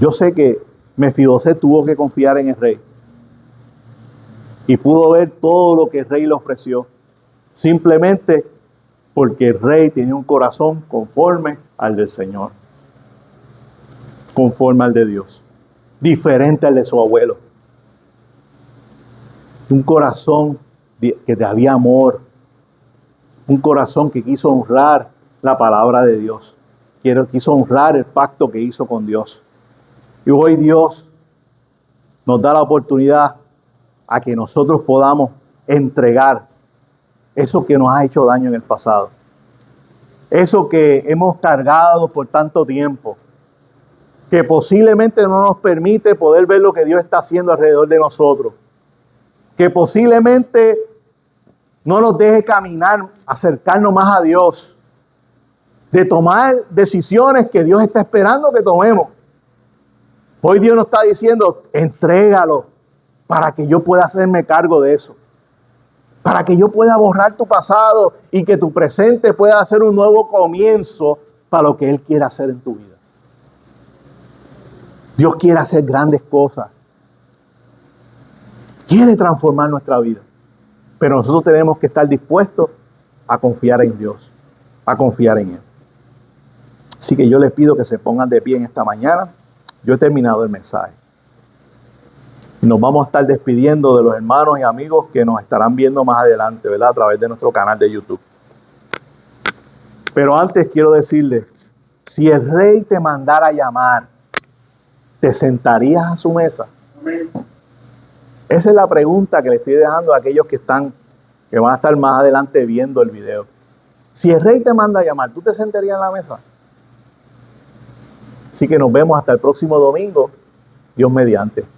Yo sé que Mefiboset tuvo que confiar en el rey. Y pudo ver todo lo que el rey le ofreció. Simplemente porque el rey tenía un corazón conforme al del Señor. Conforme al de Dios. Diferente al de su abuelo. Un corazón que había amor. Un corazón que quiso honrar la palabra de Dios. Quiso honrar el pacto que hizo con Dios. Y hoy Dios nos da la oportunidad a que nosotros podamos entregar eso que nos ha hecho daño en el pasado. Eso que hemos cargado por tanto tiempo. Que posiblemente no nos permite poder ver lo que Dios está haciendo alrededor de nosotros. Que posiblemente no nos deje caminar, acercarnos más a Dios. De tomar decisiones que Dios está esperando que tomemos. Hoy Dios nos está diciendo, entrégalo para que yo pueda hacerme cargo de eso. Para que yo pueda borrar tu pasado y que tu presente pueda hacer un nuevo comienzo para lo que Él quiere hacer en tu vida. Dios quiere hacer grandes cosas. Quiere transformar nuestra vida. Pero nosotros tenemos que estar dispuestos a confiar en Dios, a confiar en Él. Así que yo les pido que se pongan de pie en esta mañana. Yo he terminado el mensaje. Y nos vamos a estar despidiendo de los hermanos y amigos que nos estarán viendo más adelante, ¿verdad? A través de nuestro canal de YouTube. Pero antes quiero decirles, si el rey te mandara a llamar, ¿te sentarías a su mesa? Amén. Esa es la pregunta que le estoy dejando a aquellos que van a estar más adelante viendo el video. Si el rey te manda a llamar, ¿tú te sentarías en la mesa? Así que nos vemos hasta el próximo domingo, Dios mediante.